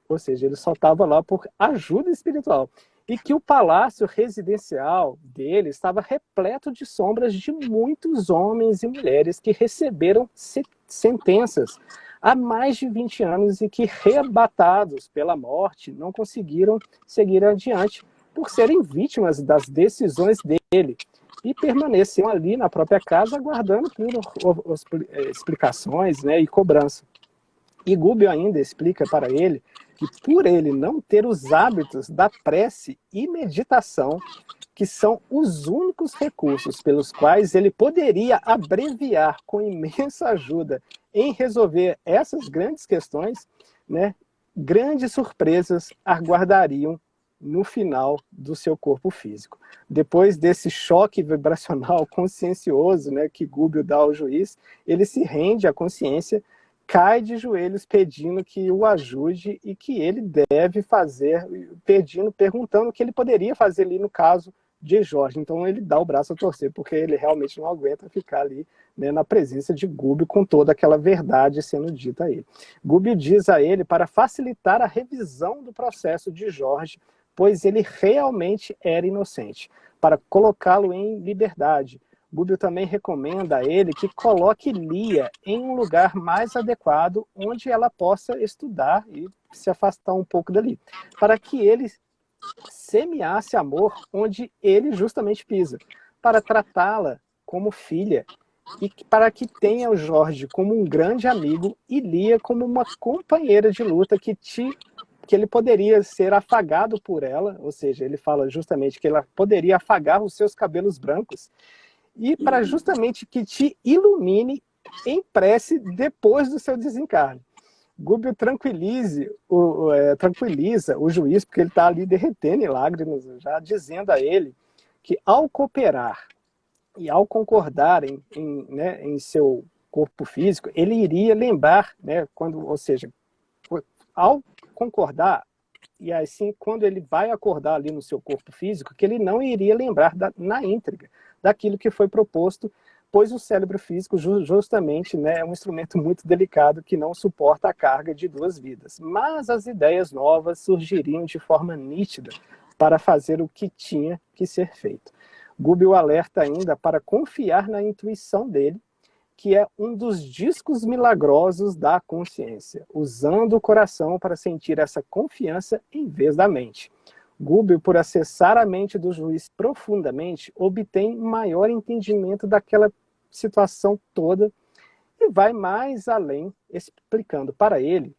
Ou seja, ele só estava lá por ajuda espiritual. E que o palácio residencial dele estava repleto de sombras de muitos homens e mulheres que receberam sentenças há mais de 20 anos e que, reabatados pela morte, não conseguiram seguir adiante por serem vítimas das decisões dele e permaneciam ali na própria casa aguardando por explicações, né, e cobrança. E Gubbio ainda explica para ele que, por ele não ter os hábitos da prece e meditação, que são os únicos recursos pelos quais ele poderia abreviar com imensa ajuda em resolver essas grandes questões, né, grandes surpresas aguardariam no final do seu corpo físico. Depois desse choque vibracional consciencioso, né, que Gubbio dá ao juiz, ele se rende à consciência, cai de joelhos pedindo que o ajude e que ele deve fazer, perguntando o que ele poderia fazer ali no caso de Jorge. Então ele dá o braço a torcer, porque ele realmente não aguenta ficar ali, né, na presença de Gubbio com toda aquela verdade sendo dita a ele. Gubbio diz a ele para facilitar a revisão do processo de Jorge, pois ele realmente era inocente, para colocá-lo em liberdade. Gubbio também recomenda a ele que coloque Lia em um lugar mais adequado, onde ela possa estudar e se afastar um pouco dali, para que ele semeasse amor onde ele justamente pisa, para tratá-la como filha e para que tenha o Jorge como um grande amigo e Lia como uma companheira de luta que ele poderia ser afagado por ela, ou seja, ele fala justamente que ela poderia afagar os seus cabelos brancos, e para justamente que te ilumine em prece depois do seu desencarne. Gubbio tranquiliza o juiz, porque ele está ali derretendo em lágrimas, já dizendo a ele que ao cooperar e ao concordar em seu corpo físico, ele iria lembrar, né, ou seja, ao concordar, e assim, quando ele vai acordar ali no seu corpo físico, que ele não iria lembrar na íntegra daquilo que foi proposto, pois o cérebro físico justamente, né, é um instrumento muito delicado que não suporta a carga de duas vidas. Mas as ideias novas surgiriam de forma nítida para fazer o que tinha que ser feito. Gubbio alerta ainda para confiar na intuição dele, que é um dos discos milagrosos da consciência, usando o coração para sentir essa confiança em vez da mente. Gubbio, por acessar a mente do juiz profundamente, obtém maior entendimento daquela situação toda e vai mais além, explicando para ele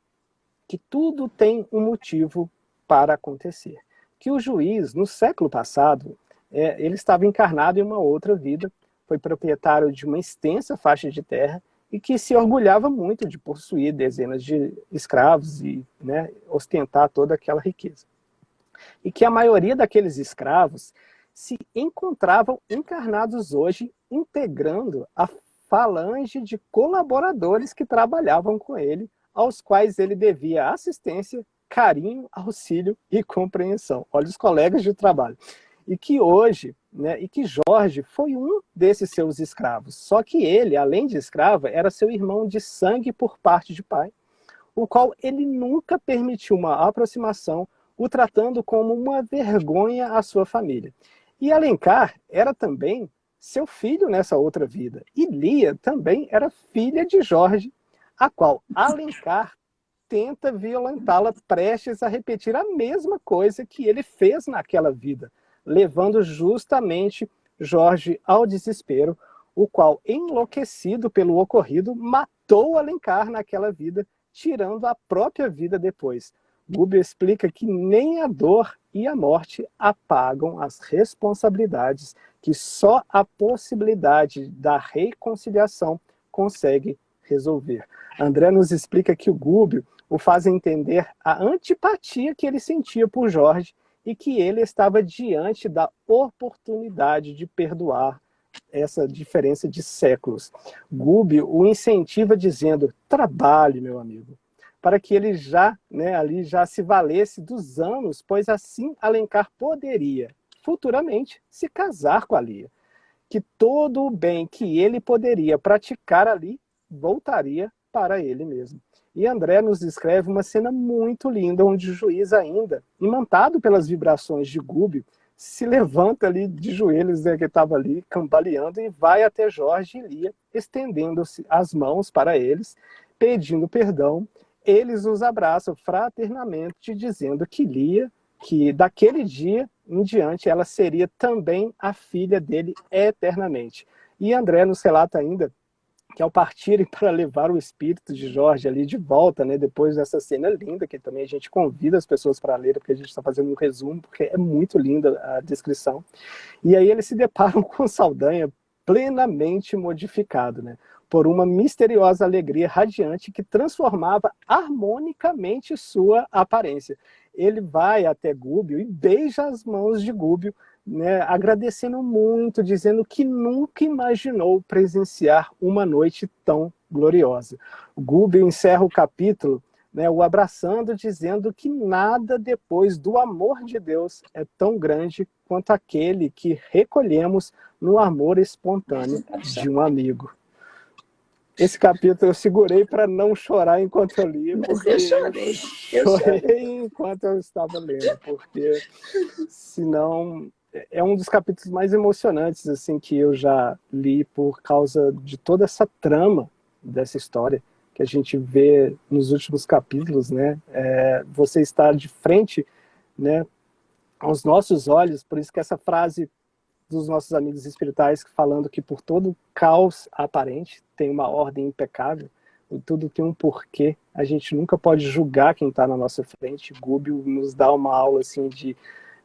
que tudo tem um motivo para acontecer. Que o juiz, no século passado, ele estava encarnado em uma outra vida, foi proprietário de uma extensa faixa de terra e que se orgulhava muito de possuir dezenas de escravos e, né, ostentar toda aquela riqueza. E que a maioria daqueles escravos se encontravam encarnados hoje, integrando a falange de colaboradores que trabalhavam com ele, aos quais ele devia assistência, carinho, auxílio e compreensão. Olha os colegas de trabalho. E que hoje, né, e que Jorge foi um desses seus escravos. Só que ele, além de escravo, era seu irmão de sangue por parte de pai, o qual ele nunca permitiu uma aproximação, o tratando como uma vergonha à sua família. E Alencar era também seu filho nessa outra vida. E Lia também era filha de Jorge, a qual Alencar tenta violentá-la, prestes a repetir a mesma coisa que ele fez naquela vida, levando justamente Jorge ao desespero, o qual, enlouquecido pelo ocorrido, matou Alencar naquela vida, tirando a própria vida depois. Gubbio explica que nem a dor e a morte apagam as responsabilidades, que só a possibilidade da reconciliação consegue resolver. André nos explica que o Gubbio o faz entender a antipatia que ele sentia por Jorge e que ele estava diante da oportunidade de perdoar essa diferença de séculos. Gubbio o incentiva dizendo: trabalhe, meu amigo, para que ele já, né, ali já se valesse dos anos, pois assim Alencar poderia, futuramente, se casar com a Lia. Que todo o bem que ele poderia praticar ali, voltaria para ele mesmo. E André nos descreve uma cena muito linda, onde o juiz ainda, imantado pelas vibrações de Gubbio, se levanta ali de joelhos, né, que estava ali cambaleando, e vai até Jorge e Lia, estendendo-se as mãos para eles, pedindo perdão. Eles os abraçam fraternamente, dizendo que Lia, que daquele dia em diante ela seria também a filha dele eternamente. E André nos relata ainda que ao partirem para levar o espírito de Jorge ali de volta, né, depois dessa cena linda, que também a gente convida as pessoas para ler, porque a gente está fazendo um resumo, porque é muito linda a descrição. E aí eles se deparam com Saldanha plenamente modificado, né, por uma misteriosa alegria radiante que transformava harmonicamente sua aparência. Ele vai até Gubbio e beija as mãos de Gubbio, né, agradecendo muito, dizendo que nunca imaginou presenciar uma noite tão gloriosa. Gubbio encerra o capítulo, né, o abraçando, dizendo que nada depois do amor de Deus é tão grande quanto aquele que recolhemos no amor espontâneo de um amigo. Esse capítulo eu segurei para não chorar enquanto eu lia, porque eu chorei. chorei enquanto eu estava lendo, porque senão é um dos capítulos mais emocionantes assim que eu já li, por causa de toda essa trama dessa história que a gente vê nos últimos capítulos, né? Você está de frente, né, aos nossos olhos, por isso que essa frase dos nossos amigos espirituais falando que por todo caos aparente tem uma ordem impecável, e tudo tem um porquê. A gente nunca pode julgar quem está na nossa frente. Gubbio nos dá uma aula assim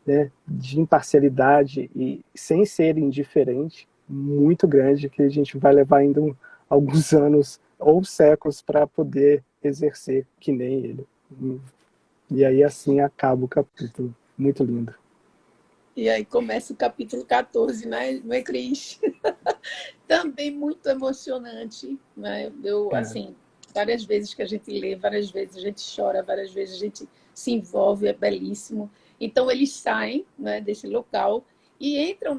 né, de imparcialidade e sem ser indiferente, muito grande, que a gente vai levar ainda alguns anos ou séculos para poder exercer que nem ele. E aí assim acaba o capítulo. Muito lindo. E aí começa o capítulo 14, né? Não é, Cris? Também muito emocionante, né? Assim, várias vezes que a gente lê, várias vezes a gente chora, várias vezes a gente se envolve, é belíssimo. Então, eles saem, né, desse local e entram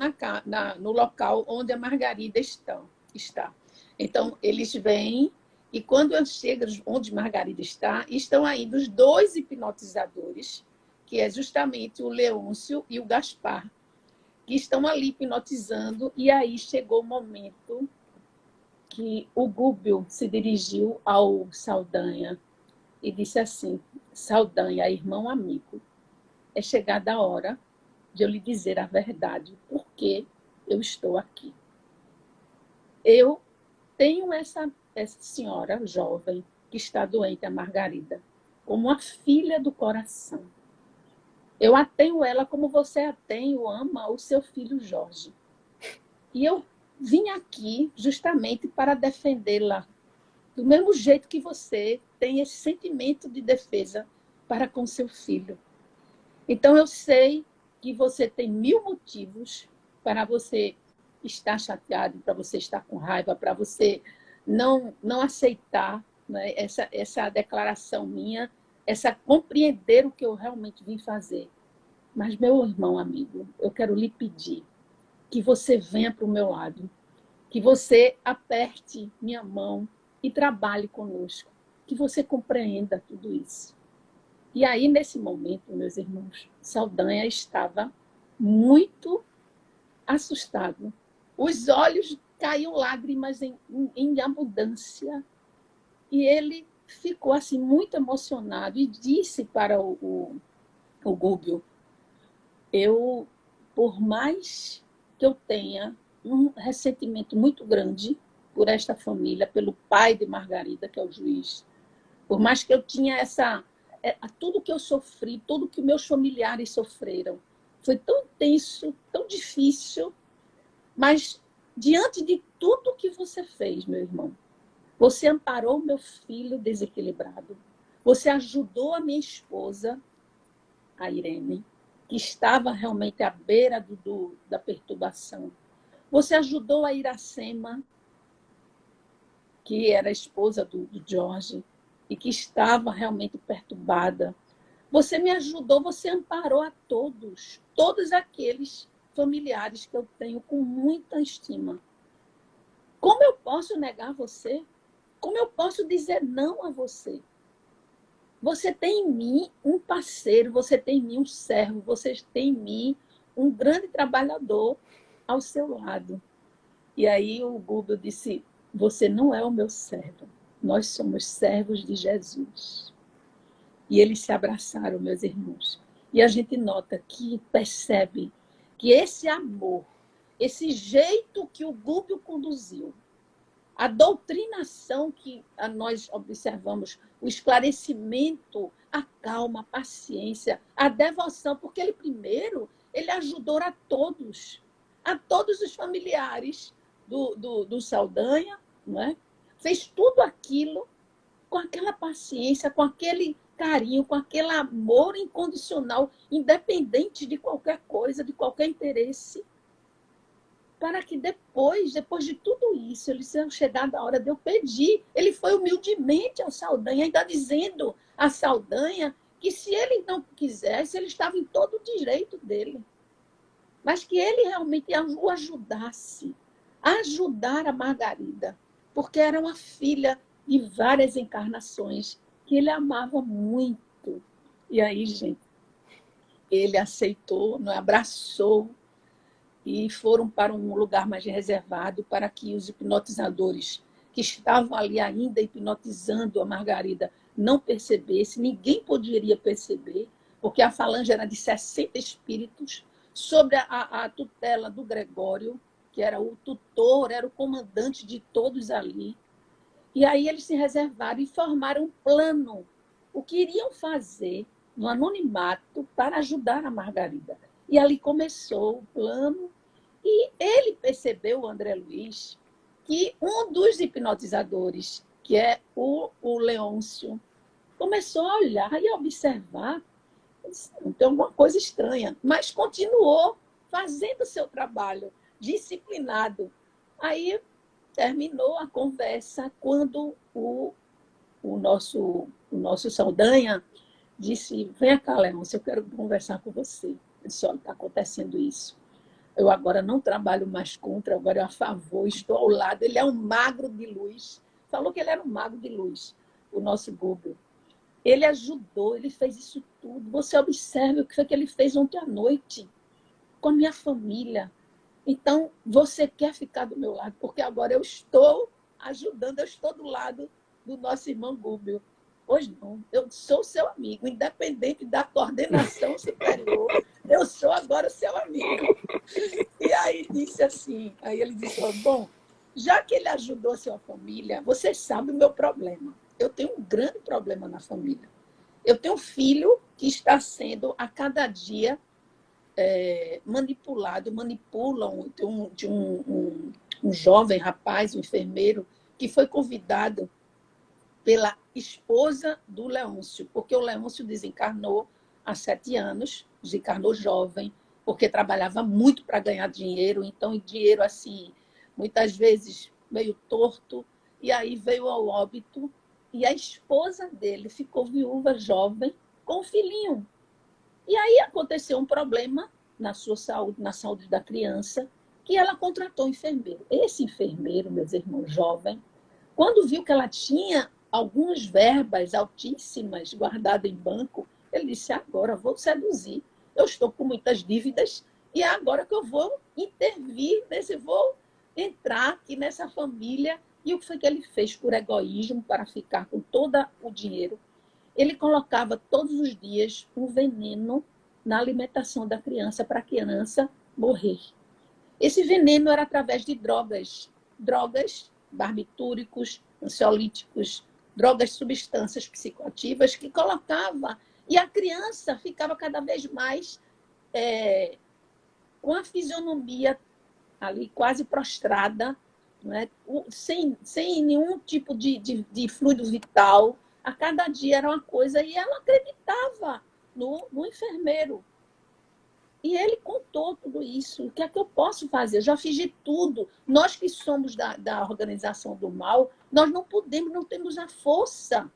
no local onde a Margarida está. Então, eles vêm e quando chegam onde Margarida está, estão ainda os dois hipnotizadores, que é justamente o Leôncio e o Gaspar, que estão ali hipnotizando, e aí chegou o momento que o Gubbio se dirigiu ao Saldanha e disse assim: Saldanha, irmão amigo, é chegada a hora de eu lhe dizer a verdade, por que eu estou aqui. Eu tenho essa senhora jovem que está doente, a Margarida, como uma filha do coração. Eu a tenho ela como você a tem ou ama o seu filho Jorge. E eu vim aqui justamente para defendê-la Do mesmo jeito que você tem esse sentimento de defesa para com seu filho. Então, eu sei que você tem 1000 motivos para você estar chateado, para você estar com raiva, para você não aceitar, né, essa declaração minha, essa compreender o que eu realmente vim fazer. Mas, meu irmão, amigo, eu quero lhe pedir que você venha para o meu lado, que você aperte minha mão e trabalhe conosco, que você compreenda tudo isso. E aí, nesse momento, meus irmãos, Saldanha estava muito assustado. Os olhos caíam lágrimas em abundância. E ele ficou assim muito emocionado e disse para o Gúbio: eu, por mais que eu tenha um ressentimento muito grande por esta família, pelo pai de Margarida, que é o juiz, por mais que eu tinha tudo que eu sofri, tudo que meus familiares sofreram, foi tão intenso, tão difícil, mas diante de tudo que você fez, meu irmão, você amparou meu filho desequilibrado, você ajudou a minha esposa, a Irene, que estava realmente à beira da perturbação. Você ajudou a Iracema, que era a esposa do Jorge, e que estava realmente perturbada. Você me ajudou, você amparou a todos aqueles familiares que eu tenho com muita estima. Como eu posso negar você? Como eu posso dizer não a você? Você tem em mim um parceiro, você tem em mim um servo, você tem em mim um grande trabalhador ao seu lado. E aí o Gúbio disse: você não é o meu servo, nós somos servos de Jesus. E eles se abraçaram, meus irmãos. E a gente nota que percebe que esse amor, esse jeito que o Gúbio conduziu, a doutrinação que nós observamos, o esclarecimento, a calma, a paciência, a devoção, porque ele ajudou a todos os familiares do Saldanha, não é? Fez tudo aquilo com aquela paciência, com aquele carinho, com aquele amor incondicional, independente de qualquer coisa, de qualquer interesse, para que depois de tudo isso, eles tenham chegado a hora de eu pedir. Ele foi humildemente ao Saldanha, ainda dizendo a Saldanha que se ele não quisesse, ele estava em todo o direito dele. Mas que ele realmente o ajudasse, a ajudar a Margarida, porque era uma filha de várias encarnações, que ele amava muito. E aí, gente, ele aceitou, abraçou, e foram para um lugar mais reservado para que os hipnotizadores que estavam ali ainda hipnotizando a Margarida não percebessem, ninguém poderia perceber, porque a falange era de 60 espíritos, sob a tutela do Gregório, que era o tutor, era o comandante de todos ali. E aí eles se reservaram e formaram um plano, o que iriam fazer no anonimato para ajudar a Margarida. E ali começou o plano, e ele percebeu, o André Luiz, que um dos hipnotizadores, que é o Leôncio, começou a olhar e a observar, tem alguma coisa estranha, mas continuou fazendo o seu trabalho, disciplinado. Aí terminou a conversa quando o nosso Saldanha disse: vem cá, Leôncio, eu quero conversar com você. Ele disse: olha, está acontecendo isso. Eu agora não trabalho mais contra, agora eu a favor, estou ao lado. Ele é um magro de luz. Falou que ele era um mago de luz, o nosso Gúbio. Ele ajudou, ele fez isso tudo. Você observe o que foi que ele fez ontem à noite com a minha família. Então, você quer ficar do meu lado, porque agora eu estou ajudando, eu estou do lado do nosso irmão Gúbio. Pois não, eu sou seu amigo, independente da coordenação superior, eu sou agora seu amigo. E aí ele disse, bom, já que ele ajudou a sua família, você sabe o meu problema. Eu tenho um grande problema na família. Eu tenho um filho que está sendo, a cada dia, manipulam de um jovem rapaz, um enfermeiro, que foi convidado pela esposa do Leôncio, porque o Leôncio desencarnou há 7 anos, desencarnou jovem, porque trabalhava muito para ganhar dinheiro, então dinheiro assim, muitas vezes meio torto, e aí veio ao óbito, e a esposa dele ficou viúva jovem com um filhinho. E aí aconteceu um problema na sua saúde, na saúde da criança, que ela contratou um enfermeiro. Esse enfermeiro, meus irmãos, jovem, quando viu que ela tinha algumas verbas altíssimas guardadas em banco, ele disse, agora vou seduzir. Eu estou com muitas dívidas e é agora que eu vou intervir, vou entrar aqui nessa família. E o que foi que ele fez por egoísmo, para ficar com todo o dinheiro? Ele colocava todos os dias um veneno na alimentação da criança, para a criança morrer. Esse veneno era através de drogas, barbitúricos, ansiolíticos, drogas, substâncias psicoativas que colocava, e a criança ficava cada vez mais com a fisionomia ali quase prostrada, né? sem nenhum tipo de fluido vital. A cada dia era uma coisa, e ela acreditava no enfermeiro. E ele contou tudo isso. O que é que eu posso fazer? Eu já fiz de tudo. Nós que somos da organização do mal, nós não podemos, não temos a força.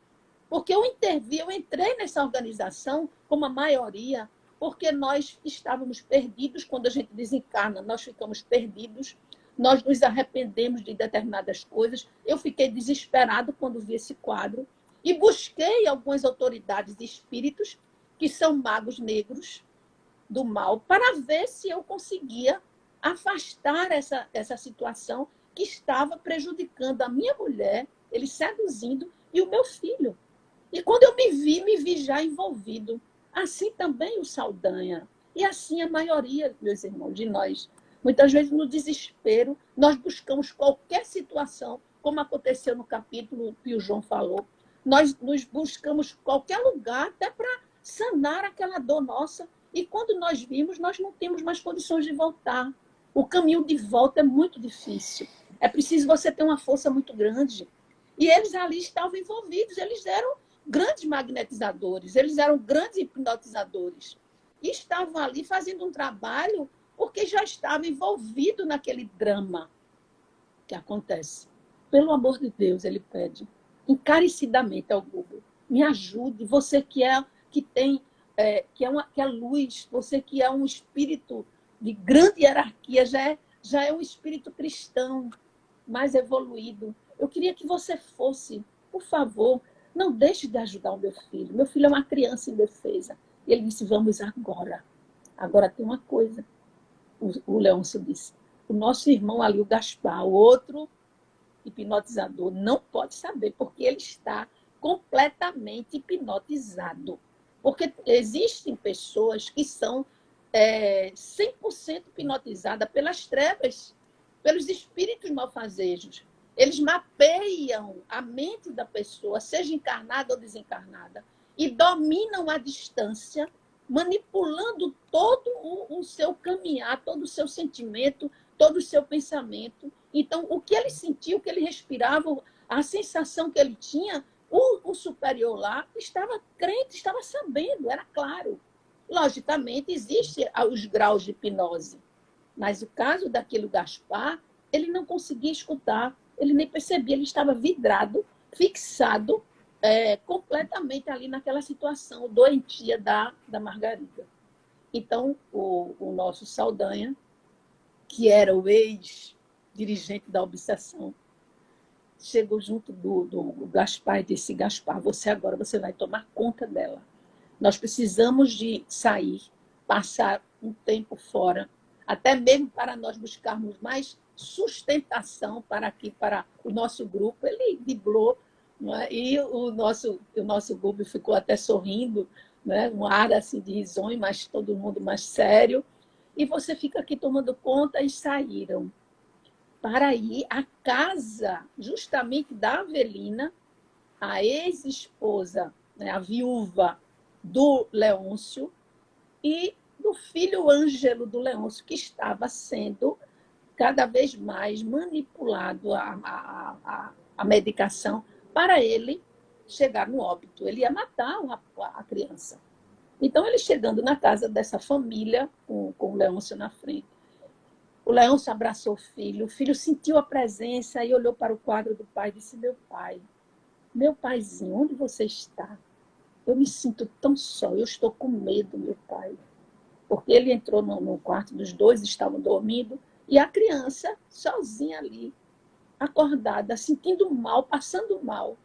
Porque eu entrei nessa organização, como a maioria, porque nós estávamos perdidos. Quando a gente desencarna, nós ficamos perdidos. Nós nos arrependemos de determinadas coisas. Eu fiquei desesperado quando vi esse quadro. E busquei algumas autoridades de espíritos, que são magos negros, do mal, para ver se eu conseguia afastar essa situação que estava prejudicando a minha mulher, ele seduzindo, e o meu filho. E quando eu me vi já envolvido. Assim também o Saldanha. E assim a maioria, meus irmãos, de nós. Muitas vezes, no desespero, nós buscamos qualquer situação, como aconteceu no capítulo que o João falou. Nós buscamos qualquer lugar até para sanar aquela dor nossa. E quando nós vimos, nós não temos mais condições de voltar. O caminho de volta é muito difícil. É preciso você ter uma força muito grande. E eles ali estavam envolvidos. Eles eram grandes magnetizadores. Eles eram grandes hipnotizadores. E estavam ali fazendo um trabalho porque já estavam envolvidos naquele drama que acontece. Pelo amor de Deus, ele pede encarecidamente ao Google. Me ajude. Você que tem... que é luz, você que é um espírito de grande hierarquia, já é um espírito cristão mais evoluído. Eu queria que você fosse, por favor, não deixe de ajudar o meu filho. Meu filho é uma criança indefesa. E ele disse, vamos agora. Agora tem uma coisa. O Leôncio disse, o nosso irmão ali, o Gaspar, o outro hipnotizador, não pode saber, porque ele está completamente hipnotizado. Porque existem pessoas que são 100% hipnotizadas pelas trevas, pelos espíritos malfazejos. Eles mapeiam a mente da pessoa, seja encarnada ou desencarnada, e dominam a distância, manipulando todo o seu caminhar, todo o seu sentimento, todo o seu pensamento. Então, o que ele sentiu, o que ele respirava, a sensação que ele tinha, o superior lá estava crente, estava sabendo, era claro. Logicamente, existem os graus de hipnose, mas o caso daquele Gaspar, ele não conseguia escutar, ele nem percebia, ele estava vidrado, fixado completamente ali naquela situação doentia da Margarida. Então, o nosso Saldanha, que era o ex-dirigente da obsessão, chegou junto do Gaspar e disse, Gaspar, você vai tomar conta dela. Nós precisamos de sair, passar um tempo fora, até mesmo para nós buscarmos mais sustentação para o nosso grupo. Ele driblou, não é? E o nosso grupo ficou até sorrindo, né? Um ar assim de risonho, mas todo mundo mais sério. E você fica aqui tomando conta, e saíram para ir à casa justamente da Avelina, a ex-esposa, né, a viúva do Leôncio, e do filho Ângelo do Leôncio, que estava sendo cada vez mais manipulado a medicação para ele chegar no óbito. Ele ia matar a criança. Então, ele chegando na casa dessa família, com o Leôncio na frente, o Leôncio abraçou o filho sentiu a presença e olhou para o quadro do pai e disse: meu paizinho, onde você está? Eu me sinto tão só, eu estou com medo, meu pai. Porque ele entrou no quarto dos dois, estavam dormindo, e a criança sozinha ali, acordada, sentindo mal, passando mal.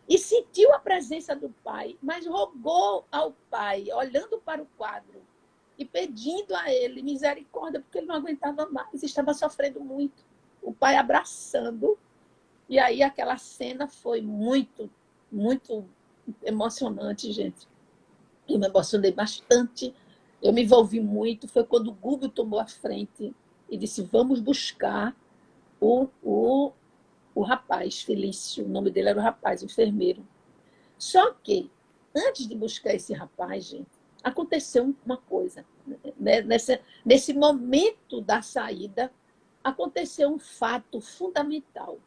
E sentiu a presença do pai, mas rogou ao pai, olhando para o quadro e pedindo a ele misericórdia, porque ele não aguentava mais, estava sofrendo muito. O pai abraçando. E aí aquela cena foi muito, muito emocionante, gente. Eu me emocionei bastante, eu me envolvi muito. Foi quando o Google tomou a frente e disse: vamos buscar o rapaz, Felício, o nome dele era o rapaz, o enfermeiro. Só que, antes de buscar esse rapaz, gente, aconteceu uma coisa. Né? Nesse momento da saída, aconteceu um fato fundamental.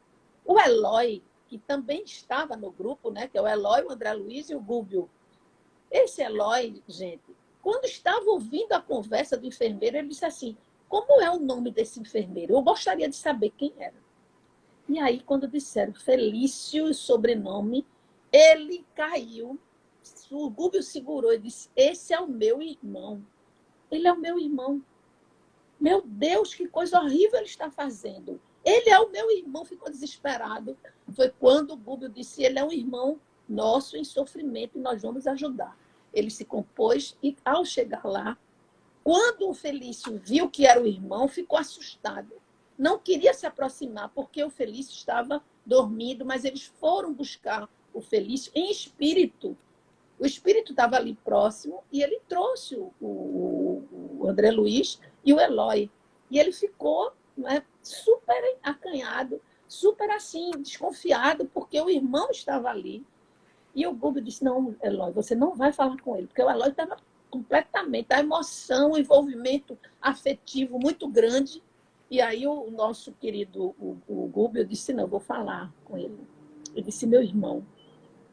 O Eloy, que também estava no grupo, né, que é o Eloy, o André Luiz e o Gúbio. Esse Eloy, gente, quando estava ouvindo a conversa do enfermeiro, ele disse assim: como é o nome desse enfermeiro? Eu gostaria de saber quem era. E aí, quando disseram Felício, o sobrenome, ele caiu. O Gúbio segurou e disse: esse é o meu irmão. Ele é o meu irmão. Meu Deus, que coisa horrível ele está fazendo. Ele é o meu irmão, ficou desesperado. Foi quando o Gúbio disse: ele é um irmão nosso em sofrimento e nós vamos ajudar. Ele se compôs e, ao chegar lá, quando o Felício viu que era o irmão, ficou assustado. Não queria se aproximar, porque o Felício estava dormindo, mas eles foram buscar o Felício em espírito. O espírito estava ali próximo e ele trouxe o André Luiz e o Eloy. E ele ficou, né, super acanhado, super assim, desconfiado, porque o irmão estava ali. E o Gúbio disse: não, Eloy, você não vai falar com ele, porque o Eloy estava completamente, a emoção, o envolvimento afetivo muito grande. E aí o nosso querido o Gúbio disse: não, eu vou falar com ele. Ele disse: meu irmão,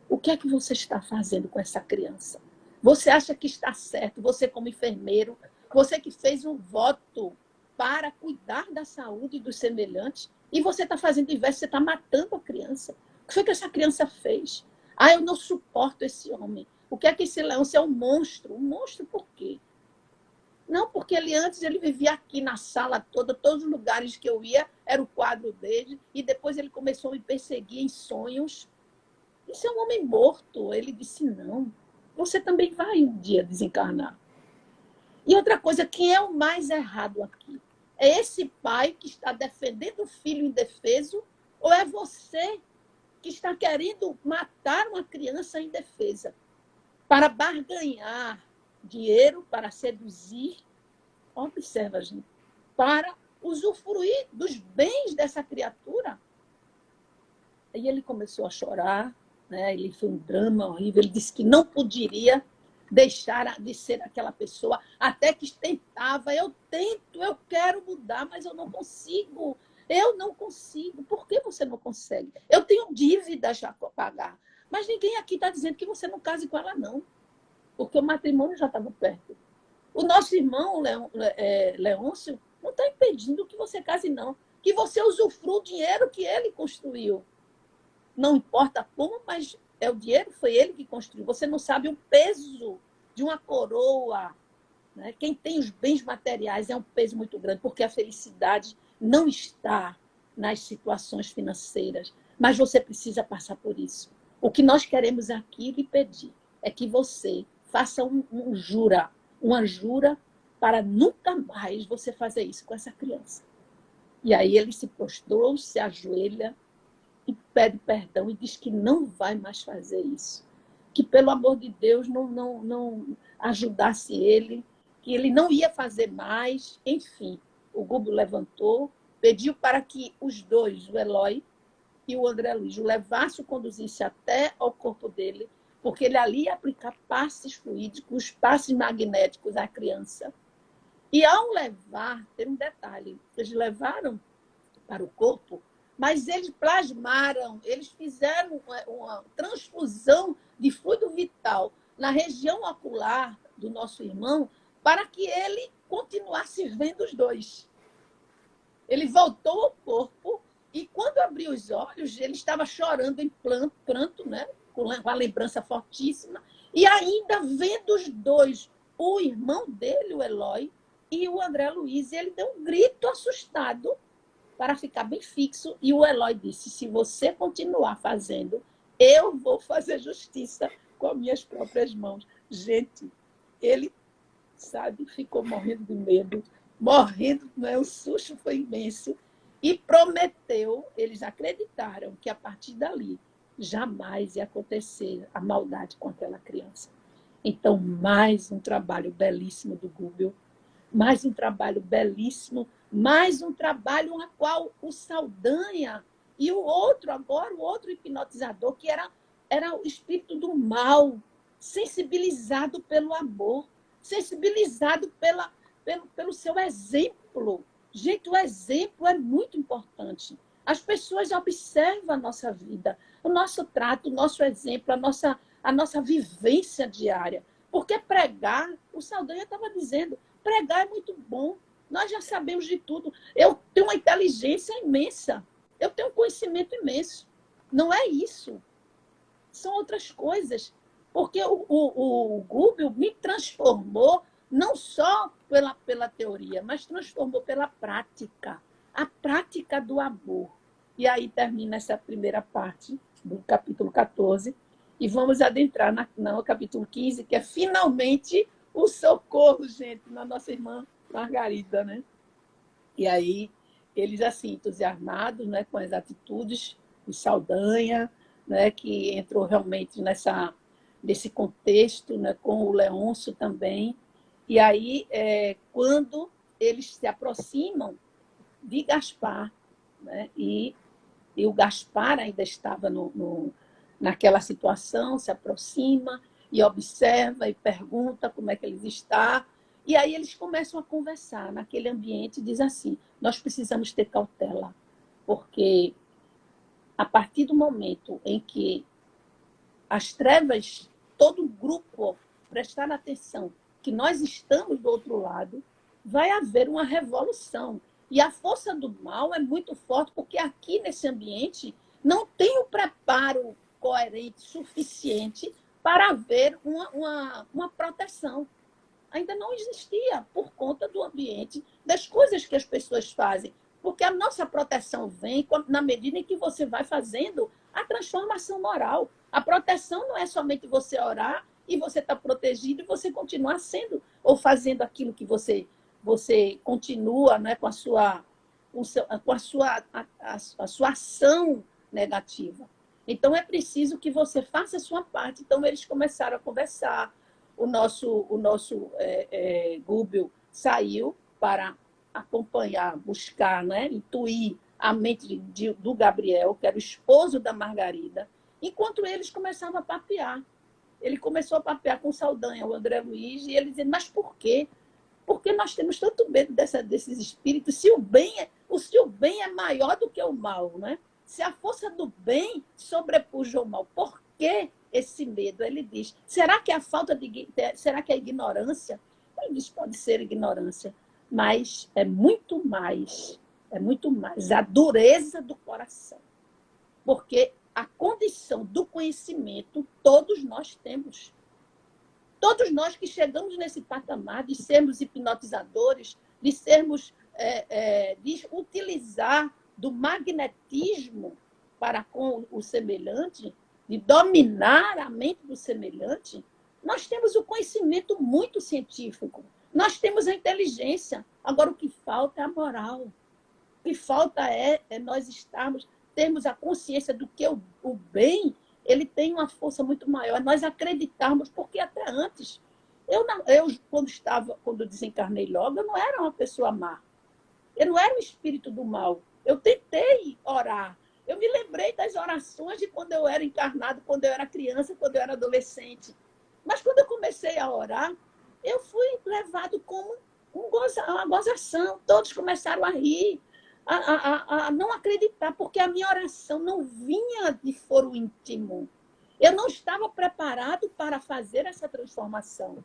o que é que você está fazendo com essa criança? Você acha que está certo, você como enfermeiro, você que fez um voto para cuidar da saúde dos semelhantes, e você está fazendo o inverso, você está matando a criança. O que foi que essa criança fez? Eu não suporto esse homem. O que é que esse Leôncio é um monstro? Um monstro por quê? Não, porque antes ele vivia aqui na sala toda, todos os lugares que eu ia, era o quadro dele, e depois ele começou a me perseguir em sonhos. Isso é um homem morto. Ele disse: não, você também vai um dia desencarnar. E outra coisa, quem é o mais errado aqui? É esse pai que está defendendo o filho indefeso, ou é você que está querendo matar uma criança indefesa para barganhar dinheiro, para seduzir? Observa, gente, para usufruir dos bens dessa criatura. Aí ele começou a chorar, né? Ele foi um drama horrível. Ele disse que não poderia deixar de ser aquela pessoa, até que tentava. Eu tento, eu quero mudar, mas eu não consigo. Eu não consigo. Por que você não consegue? Eu tenho dívidas já para pagar. Mas ninguém aqui está dizendo que você não case com ela, não. Porque o matrimônio já estava perto. O nosso irmão, Leôncio, não está impedindo que você case, não. Que você usufrua o dinheiro que ele construiu. Não importa como, mas é o dinheiro, foi ele que construiu. Você não sabe o peso de uma coroa. Né? Quem tem os bens materiais é um peso muito grande, porque a felicidade não está nas situações financeiras. Mas você precisa passar por isso. O que nós queremos aqui lhe pedir é que você faça uma jura para nunca mais você fazer isso com essa criança. E aí ele se prostrou, se ajoelha e pede perdão e diz que não vai mais fazer isso. Que, pelo amor de Deus, não ajudasse ele, que ele não ia fazer mais. Enfim, o Gúbio levantou, pediu para que os dois, o Eloy e o André Luiz, o levasse, o conduzisse até ao corpo dele, porque ele ali ia aplicar passes fluídicos, passes magnéticos à criança. E ao levar, tem um detalhe, eles levaram para o corpo mas eles plasmaram, eles fizeram uma transfusão de fluido vital na região ocular do nosso irmão para que ele continuasse vendo os dois. Ele voltou ao corpo e, quando abriu os olhos, ele estava chorando em pranto, né? Com uma lembrança fortíssima, e ainda vendo os dois, o irmão dele, o Eloy, e o André Luiz. E ele deu um grito assustado para ficar bem fixo, e o Eloy disse: se você continuar fazendo, eu vou fazer justiça com as minhas próprias mãos. Gente, ele, sabe, ficou morrendo de medo, morrendo, né? O susto foi imenso, e prometeu, eles acreditaram que a partir dali jamais ia acontecer a maldade com aquela criança. Então, mais um trabalho belíssimo do Google, mais um trabalho belíssimo, mais um trabalho na qual o Saldanha e o outro, agora o outro hipnotizador, que era o espírito do mal, sensibilizado pelo amor, sensibilizado pelo seu exemplo. Gente, o exemplo é muito importante. As pessoas observam a nossa vida, o nosso trato, o nosso exemplo, a nossa vivência diária. Porque pregar, o Saldanha estava dizendo, pregar é muito bom, nós já sabemos de tudo. Eu tenho uma inteligência imensa, eu tenho um conhecimento imenso. Não é isso. São outras coisas. Porque o Google me transformou não só pela teoria, mas transformou pela prática. A prática do amor. E aí termina essa primeira parte do capítulo 14. E vamos adentrar no capítulo 15, que é finalmente o socorro, gente, na nossa irmã Margarida, né? E aí, eles assim, entusiasmados, né, com as atitudes de Saldanha, né, que entrou realmente nesse contexto, né, com o Leôncio também. E aí, quando eles se aproximam de Gaspar, né, e o Gaspar ainda estava naquela situação, se aproxima e observa e pergunta como é que eles estão. E aí eles começam a conversar naquele ambiente e diz assim: nós precisamos ter cautela, porque a partir do momento em que as trevas, todo o grupo prestar atenção que nós estamos do outro lado, vai haver uma revolução. E a força do mal é muito forte, porque aqui nesse ambiente não tem um preparo coerente suficiente para haver uma proteção. Ainda não existia por conta do ambiente, das coisas que as pessoas fazem. Porque a nossa proteção vem na medida em que você vai fazendo a transformação moral. A proteção não é somente você orar e você estar protegido e você continuar sendo ou fazendo aquilo que você continua, né, com a sua ação negativa. Então, é preciso que você faça a sua parte. Então, eles começaram a conversar. O nosso Google saiu para acompanhar, buscar, né, intuir a mente do Gabriel, que era o esposo da Margarida, enquanto eles começavam a papear. Ele começou a papear com o Saldanha, o André Luiz, e ele dizia: mas por quê? Porque nós temos tanto medo desses espíritos, se o bem é maior do que o mal, né? Se a força do bem sobrepuja o mal, por que esse medo? Ele diz: será que é será que é ignorância? Ele diz: pode ser ignorância, mas é muito mais a dureza do coração. Porque a condição do conhecimento todos nós temos. Todos nós que chegamos nesse patamar de sermos hipnotizadores, de utilizar do magnetismo para com o semelhante, de dominar a mente do semelhante, nós temos o conhecimento muito científico, nós temos a inteligência. Agora, o que falta é a moral. O que falta é nós termos a consciência do que o bem, ele tem uma força muito maior. Nós acreditarmos, porque até antes, eu quando desencarnei logo, eu não era uma pessoa má. Eu não era um espírito do mal. Eu tentei orar. Eu me lembrei das orações de quando eu era encarnado, quando eu era criança, quando eu era adolescente. Mas quando eu comecei a orar, eu fui levado como uma gozação. Todos começaram a rir. a não acreditar, porque a minha oração não vinha de foro íntimo. Eu não estava preparado para fazer essa transformação.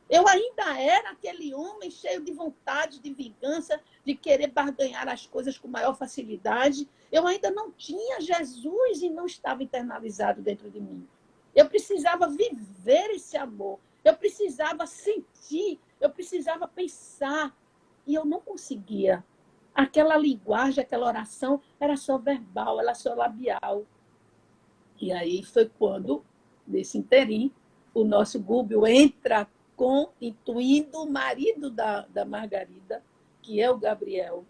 Eu ainda era aquele homem cheio de vontade, de vingança, de querer barganhar as coisas com maior facilidade. Eu ainda não tinha Jesus e não estava internalizado dentro de mim. Eu precisava viver esse amor. Eu precisava sentir, eu precisava pensar. E eu não conseguia. Aquela linguagem, aquela oração era só verbal, era só labial. E aí foi quando, nesse interim, o nosso Gúbio entra intuindo o marido da Margarida, que é o Gabriel,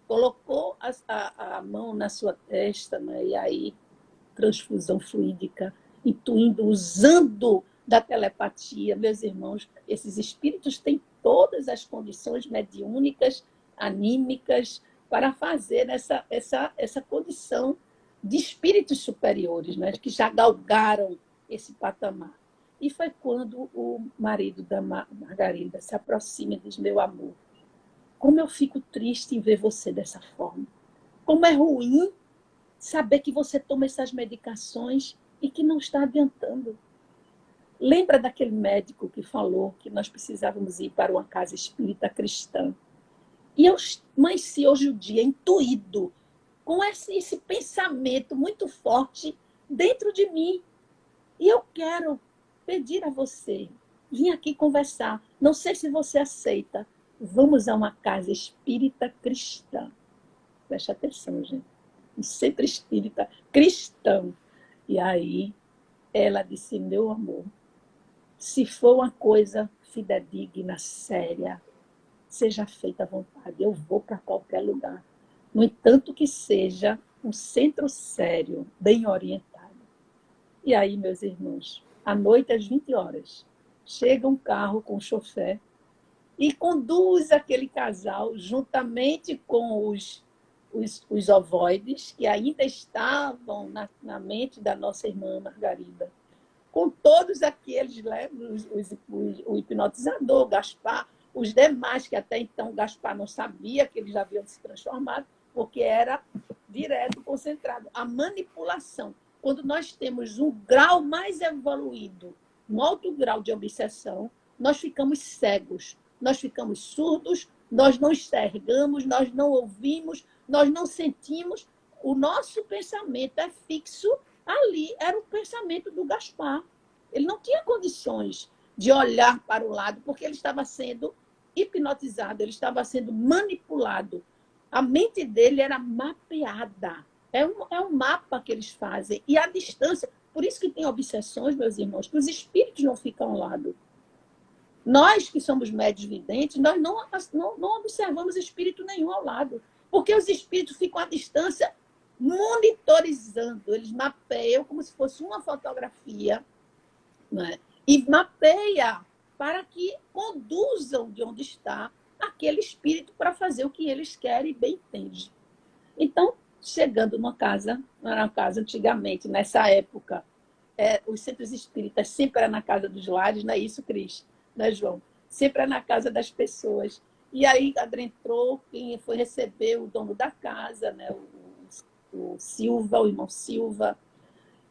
colocou a mão na sua testa, né? E aí, transfusão fluídica, intuindo, usando da telepatia. Meus irmãos, esses espíritos têm todas as condições mediúnicas, anímicas, para fazer essa condição de espíritos superiores, né? Que já galgaram esse patamar. E foi quando o marido da Margarida se aproxima e diz: meu amor, como eu fico triste em ver você dessa forma. Como é ruim saber que você toma essas medicações e que não está adiantando. Lembra daquele médico que falou que nós precisávamos ir para uma casa espírita cristã? E eu amanheci hoje o dia intuído, com esse pensamento muito forte dentro de mim. E eu quero pedir a você, vim aqui conversar, não sei se você aceita, vamos a uma casa espírita cristã. Preste atenção, gente. Um centro espírita cristão. E aí ela disse: meu amor, se for uma coisa fidedigna, séria, seja feita à vontade, eu vou para qualquer lugar. No entanto, que seja um centro sério, bem orientado. E aí, meus irmãos, à noite, às 20 horas, chega um carro com o chofer e conduz aquele casal, juntamente com os ovoides, que ainda estavam na mente da nossa irmã Margarida, com todos aqueles, né, o hipnotizador, o Gaspar, os demais, que até então o Gaspar não sabia que eles já haviam se transformado, porque era direto concentrado. A manipulação. Quando nós temos um grau mais evoluído, um alto grau de obsessão, nós ficamos cegos, nós ficamos surdos, nós não enxergamos, nós não ouvimos, nós não sentimos. O nosso pensamento é fixo ali, era o pensamento do Gaspar. Ele não tinha condições de olhar para o lado, porque ele estava sendo hipnotizado, ele estava sendo manipulado. A mente dele era mapeada. É um mapa que eles fazem. E a distância, por isso que tem obsessões, meus irmãos, que os espíritos não ficam ao lado. Nós que somos médios videntes, nós não observamos espírito nenhum ao lado. Porque os espíritos ficam à distância monitorizando. Eles mapeiam como se fosse uma fotografia, né? E mapeia para que conduzam de onde está aquele espírito para fazer o que eles querem e bem entendem. Então, chegando numa casa, não era uma casa antigamente, nessa época, os centros espíritas sempre eram na casa dos lares, não é isso, Cris? Né, João? Sempre era na casa das pessoas. E aí, entrou, quem foi receber o dono da casa, né, o Silva, o irmão Silva,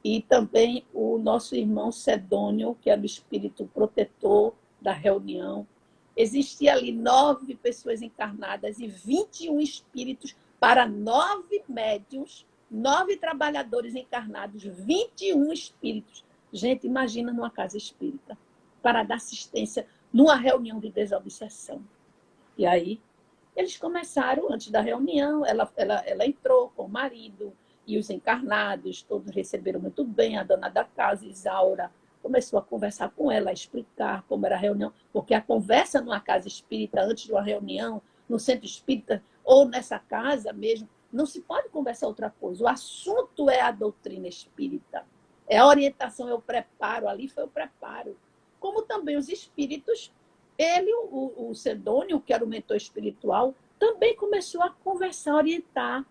e também o nosso irmão Sedônio, que era o espírito protetor da reunião. Existia ali 9 pessoas encarnadas e 21 espíritos para 9 médiuns, 9 trabalhadores encarnados, 21 espíritos. Gente, imagina numa casa espírita, para dar assistência numa reunião de desobsessão. E aí, eles começaram, antes da reunião, ela entrou com o marido, e os encarnados, todos receberam muito bem. A dona da casa, Isaura, começou a conversar com ela, a explicar como era a reunião, porque a conversa numa casa espírita, antes de uma reunião, no centro espírita, ou nessa casa mesmo, não se pode conversar outra coisa. O assunto é a doutrina espírita. É a orientação, é o preparo. Ali foi o preparo. Como também os espíritos, ele, o Sedônio, que era o mentor espiritual, também começou a conversar, a orientar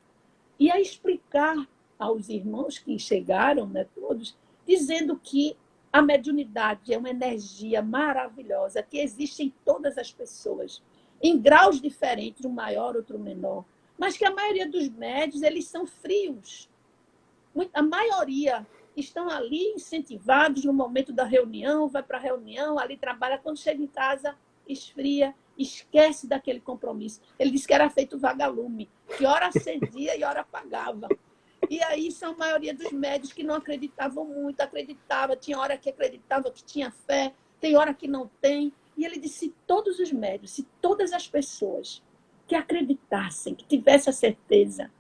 e a explicar aos irmãos que chegaram, né, todos, dizendo que a mediunidade é uma energia maravilhosa que existe em todas as pessoas, em graus diferentes, um maior, outro menor, mas que a maioria dos médios, eles são frios. A maioria estão ali incentivados no momento da reunião, vai para a reunião, ali trabalha, quando chega em casa, esfria, esquece daquele compromisso. Ele disse que era feito vagalume, que hora acendia e hora apagava. E aí são a maioria dos médios que não acreditavam muito, acreditava, tinha hora que acreditava que tinha fé, tem hora que não tem. E ele disse, se todos os médios, se todas as pessoas que acreditassem, que tivessem a certeza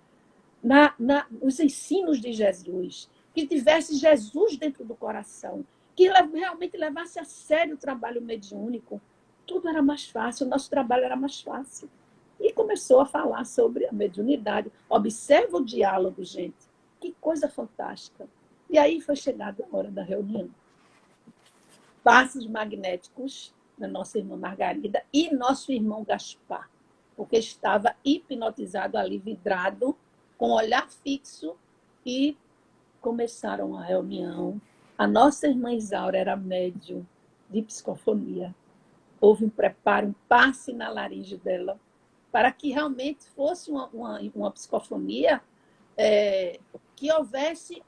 nos ensinos de Jesus, que tivesse Jesus dentro do coração, que realmente levasse a sério o trabalho mediúnico, tudo era mais fácil, o nosso trabalho era mais fácil. E começou a falar sobre a mediunidade. Observa o diálogo, gente. Que coisa fantástica. E aí foi chegada a hora da reunião. Passos magnéticos da nossa irmã Margarida e nosso irmão Gaspar, porque estava hipnotizado ali, vidrado, com olhar fixo, e começaram a reunião. A nossa irmã Isaura era médium de psicofonia. Houve um preparo, um passe na laringe dela, para que realmente fosse uma psicofonia, que houvesse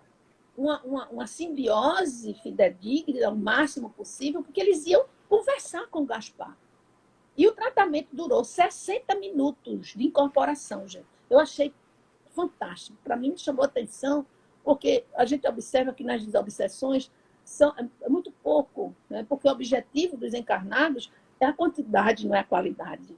uma simbiose fidedigna ao máximo possível, porque eles iam conversar com o Gaspar. E o tratamento durou 60 minutos de incorporação, gente. Eu achei fantástico. Para mim, me chamou a atenção, porque a gente observa que nas desobsessões é muito pouco, né? Porque o objetivo dos encarnados é a quantidade, não é a qualidade.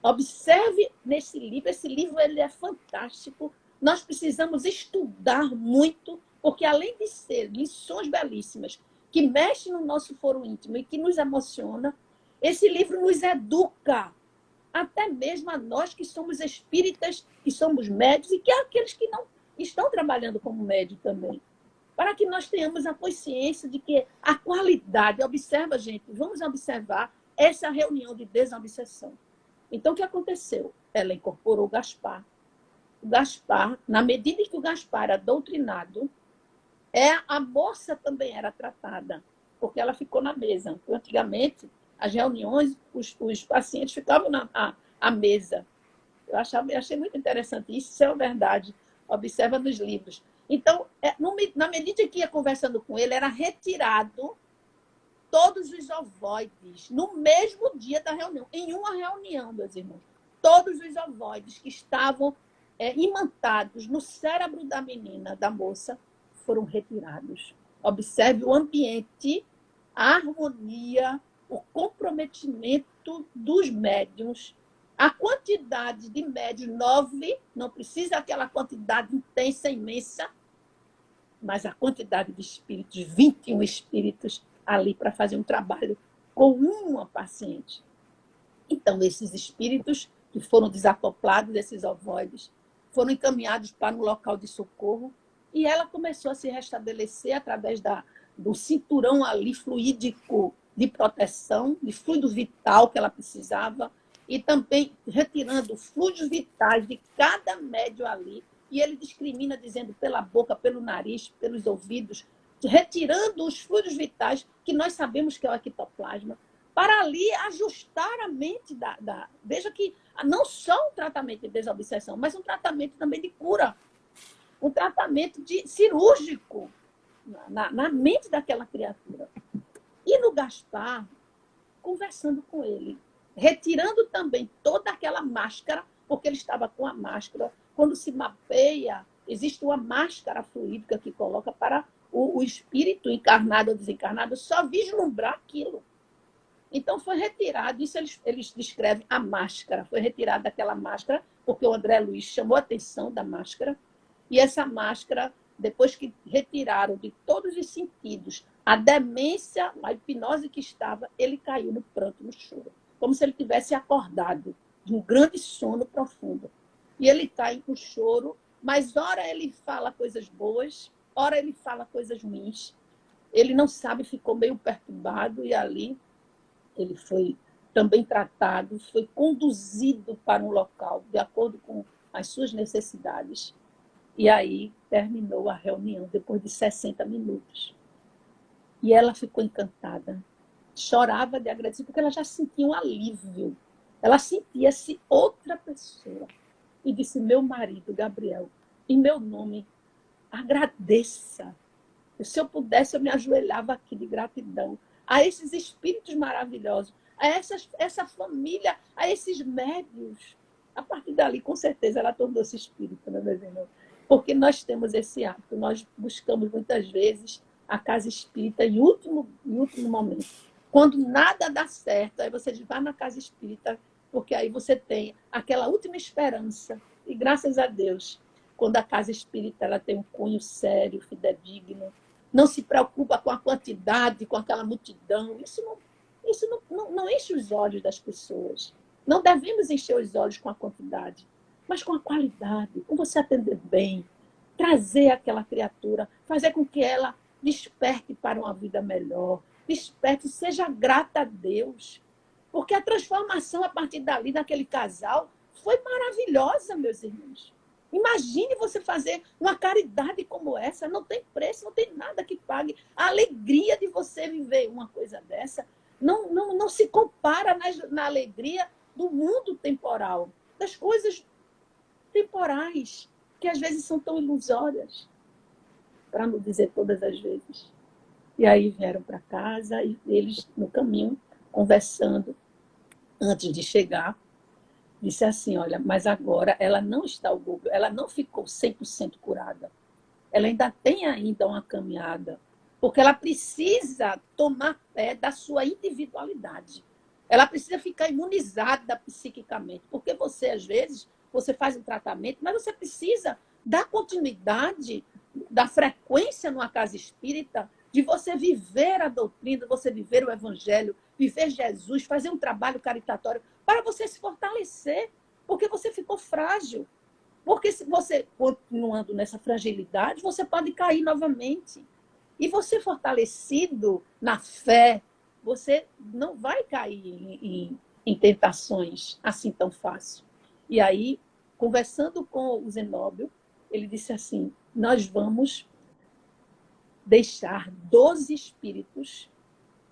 Observe nesse livro, esse livro ele é fantástico. Nós precisamos estudar muito, porque além de ser lições belíssimas, que mexem no nosso foro íntimo e que nos emociona, esse livro nos educa, até mesmo a nós que somos espíritas, que somos médios, e que aqueles que não estão trabalhando como médium também, para que nós tenhamos a consciência de que a qualidade, observa, gente, vamos observar essa reunião de desobsessão. Então, o que aconteceu? Ela incorporou o Gaspar. O Gaspar, na medida em que o Gaspar era doutrinado, a moça também era tratada, porque ela ficou na mesa. Antigamente, as reuniões, os pacientes ficavam à mesa. Eu achei muito interessante isso, isso é uma verdade. Observa nos livros. Então, na medida que ia conversando com ele, era retirado todos os ovoides, no mesmo dia da reunião, em uma reunião, meus irmãos. Todos os ovoides que estavam imantados no cérebro da menina, da moça, foram retirados. Observe o ambiente, a harmonia, o comprometimento dos médiuns, a quantidade de médiuns, 9, não precisa aquela quantidade intensa, imensa, mas a quantidade de espíritos, 21 espíritos ali para fazer um trabalho com uma paciente. Então, esses espíritos que foram desacoplados desses ovoides foram encaminhados para um local de socorro, e ela começou a se restabelecer através do cinturão ali fluídico de proteção, de fluido vital que ela precisava, e também retirando fluidos vitais de cada médium ali, e ele discrimina dizendo pela boca, pelo nariz, pelos ouvidos, retirando os fluidos vitais, que nós sabemos que é o ectoplasma, para ali ajustar a mente Veja que não só um tratamento de desobsessão, mas um tratamento também de cura, um tratamento cirúrgico na mente daquela criatura. E no Gaspar, conversando com ele, retirando também toda aquela máscara, porque ele estava com a máscara. Quando se mapeia, existe uma máscara fluídica que coloca para o espírito encarnado ou desencarnado só vislumbrar aquilo. Então foi retirado, isso eles descrevem a máscara, foi retirada daquela máscara, porque o André Luiz chamou a atenção da máscara, e essa máscara, depois que retiraram de todos os sentidos a demência, a hipnose que estava, ele caiu no pranto, no choro, como se ele tivesse acordado de um grande sono profundo. E ele cai com choro, mas ora ele fala coisas boas, ora ele fala coisas ruins. Ele não sabe, ficou meio perturbado, e ali ele foi também tratado, foi conduzido para um local de acordo com as suas necessidades. E aí terminou a reunião, depois de 60 minutos. E ela ficou encantada, chorava de agradecer, porque ela já sentia um alívio. Ela sentia-se outra pessoa. e disse: meu marido, Gabriel, em meu nome, agradeça. Se eu pudesse, eu me ajoelhava aqui de gratidão a esses espíritos maravilhosos, a essa família, a esses médios. A partir dali, com certeza, ela tornou-se espírita, né, meu irmão? Porque nós temos esse hábito, nós buscamos muitas vezes a casa espírita em último momento. Quando nada dá certo, aí você diz: vá na casa espírita, porque aí você tem aquela última esperança. E graças a Deus, quando a casa espírita ela tem um cunho sério, fidedigno, não se preocupa com a quantidade, com aquela multidão. Isso não enche os olhos das pessoas. Não devemos encher os olhos com a quantidade, mas com a qualidade, com você atender bem, trazer aquela criatura, fazer com que ela desperte para uma vida melhor, desperte, seja grata a Deus. Porque a transformação a partir dali, daquele casal, foi maravilhosa, meus irmãos. Imagine você fazer uma caridade como essa, não tem preço, não tem nada que pague. A alegria de você viver uma coisa dessa não se compara na alegria do mundo temporal, das coisas temporais, que às vezes são tão ilusórias, para não dizer todas as vezes. E aí vieram para casa e eles, no caminho, conversando, antes de chegar, disse assim: olha, mas agora ela não está ao Google, ela não ficou 100% curada. Ela ainda tem uma caminhada, porque ela precisa tomar pé da sua individualidade. Ela precisa ficar imunizada psiquicamente, porque você, às vezes, você faz um tratamento, mas você precisa dar continuidade, da frequência numa casa espírita, de você viver a doutrina, você viver o evangelho, viver Jesus, fazer um trabalho caritatório, para você se fortalecer, porque você ficou frágil. Porque se você continuando nessa fragilidade, você pode cair novamente. E você fortalecido na fé, você não vai cair em tentações assim tão fácil. E aí, conversando com o Zenóbio, ele disse assim: nós vamos deixar 12 espíritos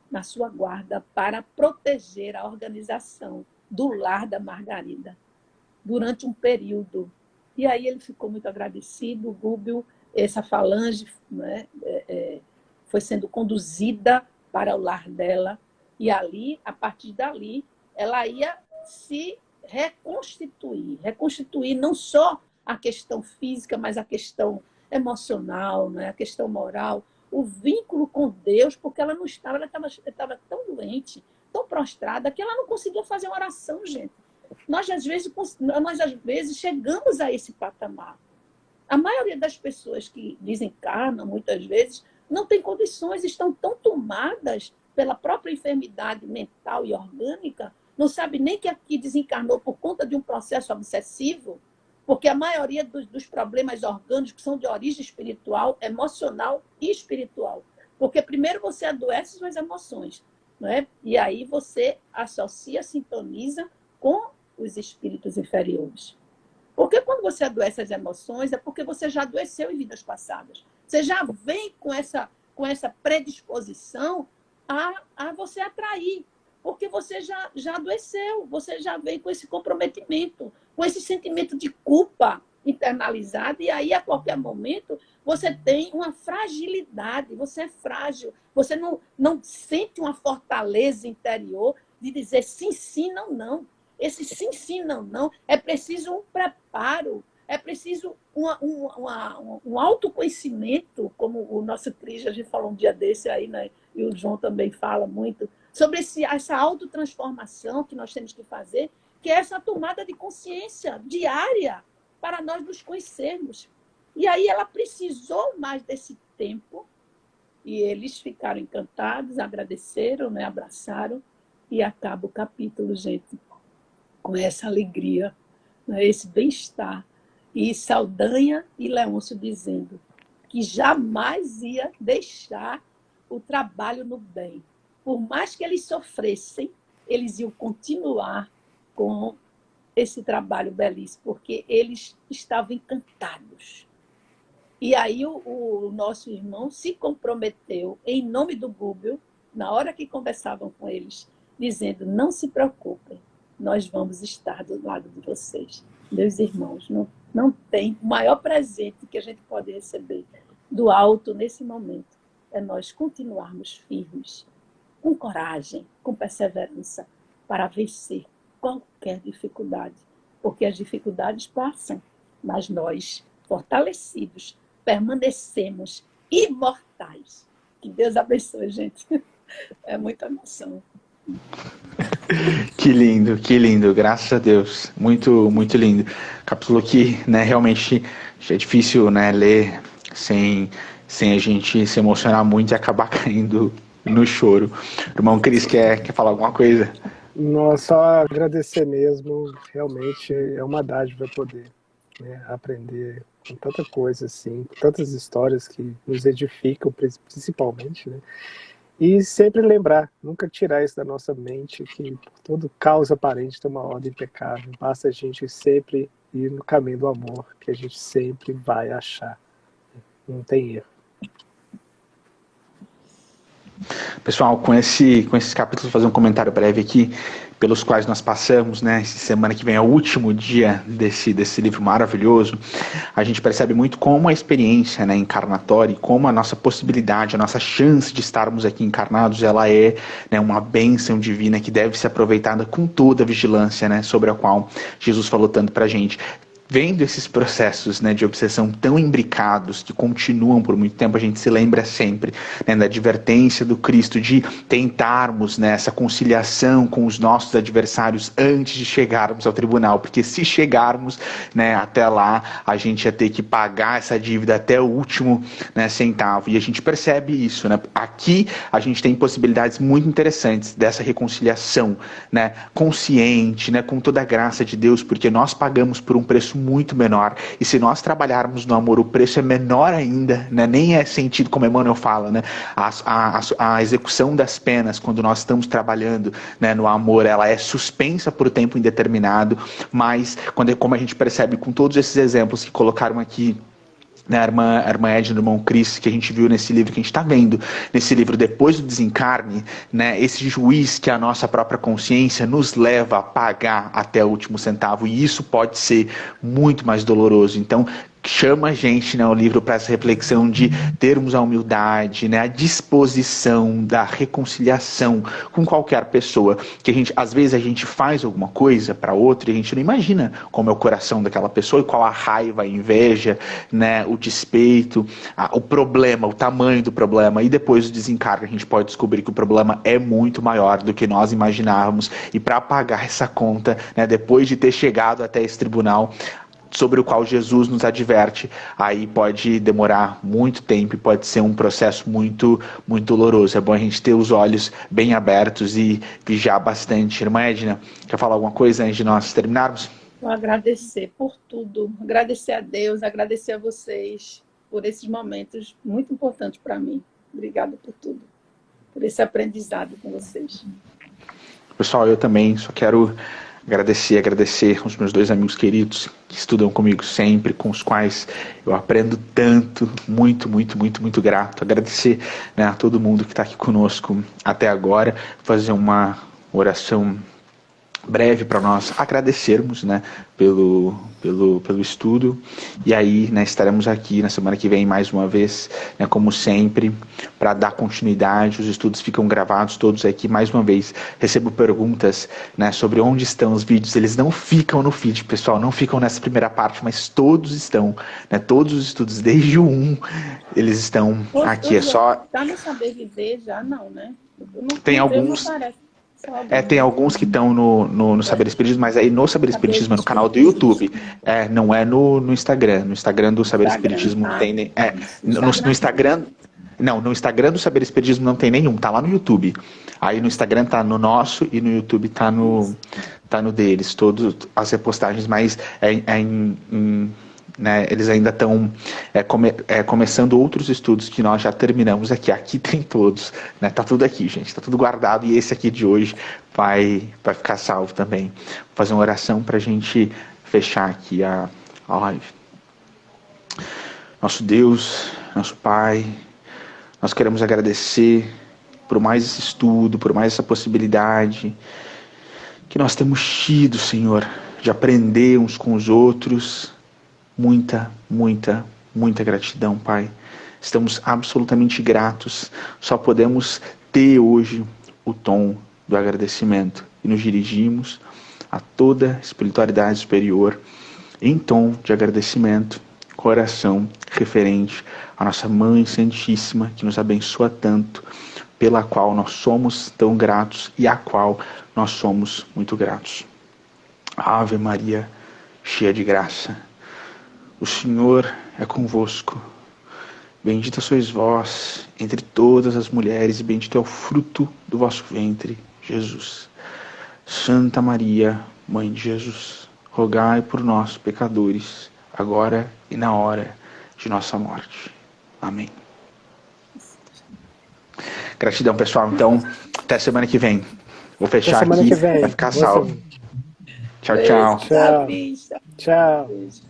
na sua guarda para proteger a organização do lar da Margarida durante um período. E aí ele ficou muito agradecido. O Gúbio, essa falange, né, foi sendo conduzida para o lar dela, e ali, a partir dali, ela ia se reconstituir não só a questão física, mas a questão emocional, né, a questão moral, o vínculo com Deus, porque ela estava tão doente, tão prostrada, que ela não conseguia fazer uma oração, gente. Nós, às vezes, chegamos a esse patamar. A maioria das pessoas que desencarnam, muitas vezes, não tem condições, estão tão tomadas pela própria enfermidade mental e orgânica, não sabe nem que aqui desencarnou por conta de um processo obsessivo, porque a maioria dos problemas orgânicos são de origem espiritual, emocional e espiritual. Porque primeiro você adoece suas emoções, né? E aí você associa, sintoniza com os espíritos inferiores. Porque quando você adoece as emoções, é porque você já adoeceu em vidas passadas. Você já vem com essa predisposição a você atrair, porque você já adoeceu, você já vem com esse comprometimento, com esse sentimento de culpa internalizado, e aí, a qualquer momento, você tem uma fragilidade, você é frágil, você não sente uma fortaleza interior de dizer sim, sim, não, não. Esse sim, sim, não, não, é preciso um preparo, é preciso um autoconhecimento, como o nosso Cris, a gente falou um dia desse aí, né? E o João também fala muito, sobre essa autotransformação que nós temos que fazer, que é essa tomada de consciência diária para nós nos conhecermos. E aí ela precisou mais desse tempo, e eles ficaram encantados, agradeceram, né? Abraçaram, e acaba o capítulo, gente, com essa alegria, né? Esse bem-estar. E Saldanha e Leôncio dizendo que jamais ia deixar o trabalho no bem. Por mais que eles sofressem, eles iam continuar com esse trabalho belíssimo, porque eles estavam encantados. E aí o nosso irmão se comprometeu, em nome do Gúbio, na hora que conversavam com eles, dizendo: não se preocupem, nós vamos estar do lado de vocês. Meus irmãos, não tem o maior presente que a gente pode receber do alto nesse momento é nós continuarmos firmes, com coragem, com perseverança, para vencer qualquer dificuldade. Porque as dificuldades passam, mas nós, fortalecidos, permanecemos imortais. Que Deus abençoe, gente. É muita emoção. Que lindo, graças a Deus, muito, muito lindo. Capítulo que, né, realmente é difícil, né, ler sem a gente se emocionar muito e acabar caindo no choro. Irmão Cris, quer falar alguma coisa? Não, só agradecer mesmo, realmente é uma dádiva poder, né, aprender com tanta coisa assim, com tantas histórias que nos edificam principalmente, né? E sempre lembrar, nunca tirar isso da nossa mente, que por todo caos aparente tem uma ordem impecável. Basta a gente sempre ir no caminho do amor, que a gente sempre vai achar. Não tem erro. Pessoal, com esses capítulos, vou fazer um comentário breve aqui, pelos quais nós passamos, né? Semana que vem é o último dia desse livro maravilhoso. A gente percebe muito como a experiência, né, encarnatória, e como a nossa possibilidade, a nossa chance de estarmos aqui encarnados, ela é, né, uma bênção divina que deve ser aproveitada com toda a vigilância, né, sobre a qual Jesus falou tanto pra gente. Vendo esses processos, né, de obsessão tão imbricados, que continuam por muito tempo, a gente se lembra sempre, né, da advertência do Cristo de tentarmos, né, essa conciliação com os nossos adversários antes de chegarmos ao tribunal, porque se chegarmos, né, até lá, a gente ia ter que pagar essa dívida até o último, né, centavo. E a gente percebe isso, né? Aqui a gente tem possibilidades muito interessantes dessa reconciliação, né, consciente, né, com toda a graça de Deus, porque nós pagamos por um preço muito menor, e se nós trabalharmos no amor, o preço é menor ainda, né? Nem é sentido como Emmanuel fala, né? A execução das penas, quando nós estamos trabalhando, né, no amor, ela é suspensa por tempo indeterminado, mas como a gente percebe com todos esses exemplos que colocaram aqui, né, a irmã Edna, o irmão Cris, que a gente viu nesse livro, que a gente está vendo nesse livro, depois do desencarne, né, esse juiz que é a nossa própria consciência nos leva a pagar até o último centavo, e isso pode ser muito mais doloroso. Então, chama a gente, né, o livro, para essa reflexão de termos a humildade, né, a disposição da reconciliação com qualquer pessoa, que às vezes a gente faz alguma coisa para outra e a gente não imagina como é o coração daquela pessoa e qual a raiva, a inveja, né, o despeito, o problema, o tamanho do problema, e depois do desencargo a gente pode descobrir que o problema é muito maior do que nós imaginávamos, e para pagar essa conta, né, depois de ter chegado até esse tribunal, sobre o qual Jesus nos adverte, aí pode demorar muito tempo e pode ser um processo muito, muito doloroso. É bom a gente ter os olhos bem abertos e vigiar bastante. Irmã Edna, quer falar alguma coisa antes de nós terminarmos? Vou agradecer por tudo, agradecer a Deus, agradecer a vocês por esses momentos muito importantes para mim. Obrigada por tudo, por esse aprendizado com vocês. Pessoal, eu também só quero agradecer aos meus dois amigos queridos que estudam comigo sempre, com os quais eu aprendo tanto, muito, muito, muito, muito grato. Agradecer, né, a todo mundo que está aqui conosco até agora, fazer uma oração breve para nós agradecermos, né, pelo estudo, e aí, né, estaremos aqui na semana que vem mais uma vez, né, como sempre, para dar continuidade. Os estudos ficam gravados todos aqui. Mais uma vez, recebo perguntas, né, sobre onde estão os vídeos. Eles não ficam no feed, pessoal, não ficam nessa primeira parte, mas todos estão, né, todos os estudos, desde o 1, eles estão aqui. É só... Tá no Saber Viver já? Não, né? Tem alguns... tem alguns que estão no Saber Espiritismo, mas aí no Saber Espiritismo é no canal do YouTube. Não é no Instagram. No Instagram do Saber Espiritismo não tem nem. No Instagram. Não, no Instagram do Saber Espiritismo não tem nenhum, tá lá no YouTube. Aí no Instagram tá no nosso e no YouTube tá no deles, todas as repostagens, mas né, eles ainda estão começando outros estudos que nós já terminamos aqui. Aqui tem todos, né, tá tudo aqui, gente, tá tudo guardado, e esse aqui de hoje vai ficar salvo também. Vou fazer uma oração para a gente fechar aqui a live. Nosso Deus, nosso Pai, nós queremos agradecer por mais esse estudo, por mais essa possibilidade que nós temos tido, Senhor, de aprender uns com os outros. Muita, muita, muita gratidão, Pai. Estamos absolutamente gratos. Só podemos ter hoje o tom do agradecimento e nos dirigimos a toda espiritualidade superior em tom de agradecimento, coração referente à nossa Mãe Santíssima, que nos abençoa tanto, pela qual nós somos tão gratos e a qual nós somos muito gratos. Ave Maria, cheia de graça, o Senhor é convosco. Bendita sois vós entre todas as mulheres, e bendito é o fruto do vosso ventre, Jesus. Santa Maria, Mãe de Jesus, rogai por nós, pecadores, agora e na hora de nossa morte. Amém. Gratidão, pessoal. Então, até semana que vem. Vou fechar aqui, vai ficar salvo. Tchau, tchau. Tchau. Tchau.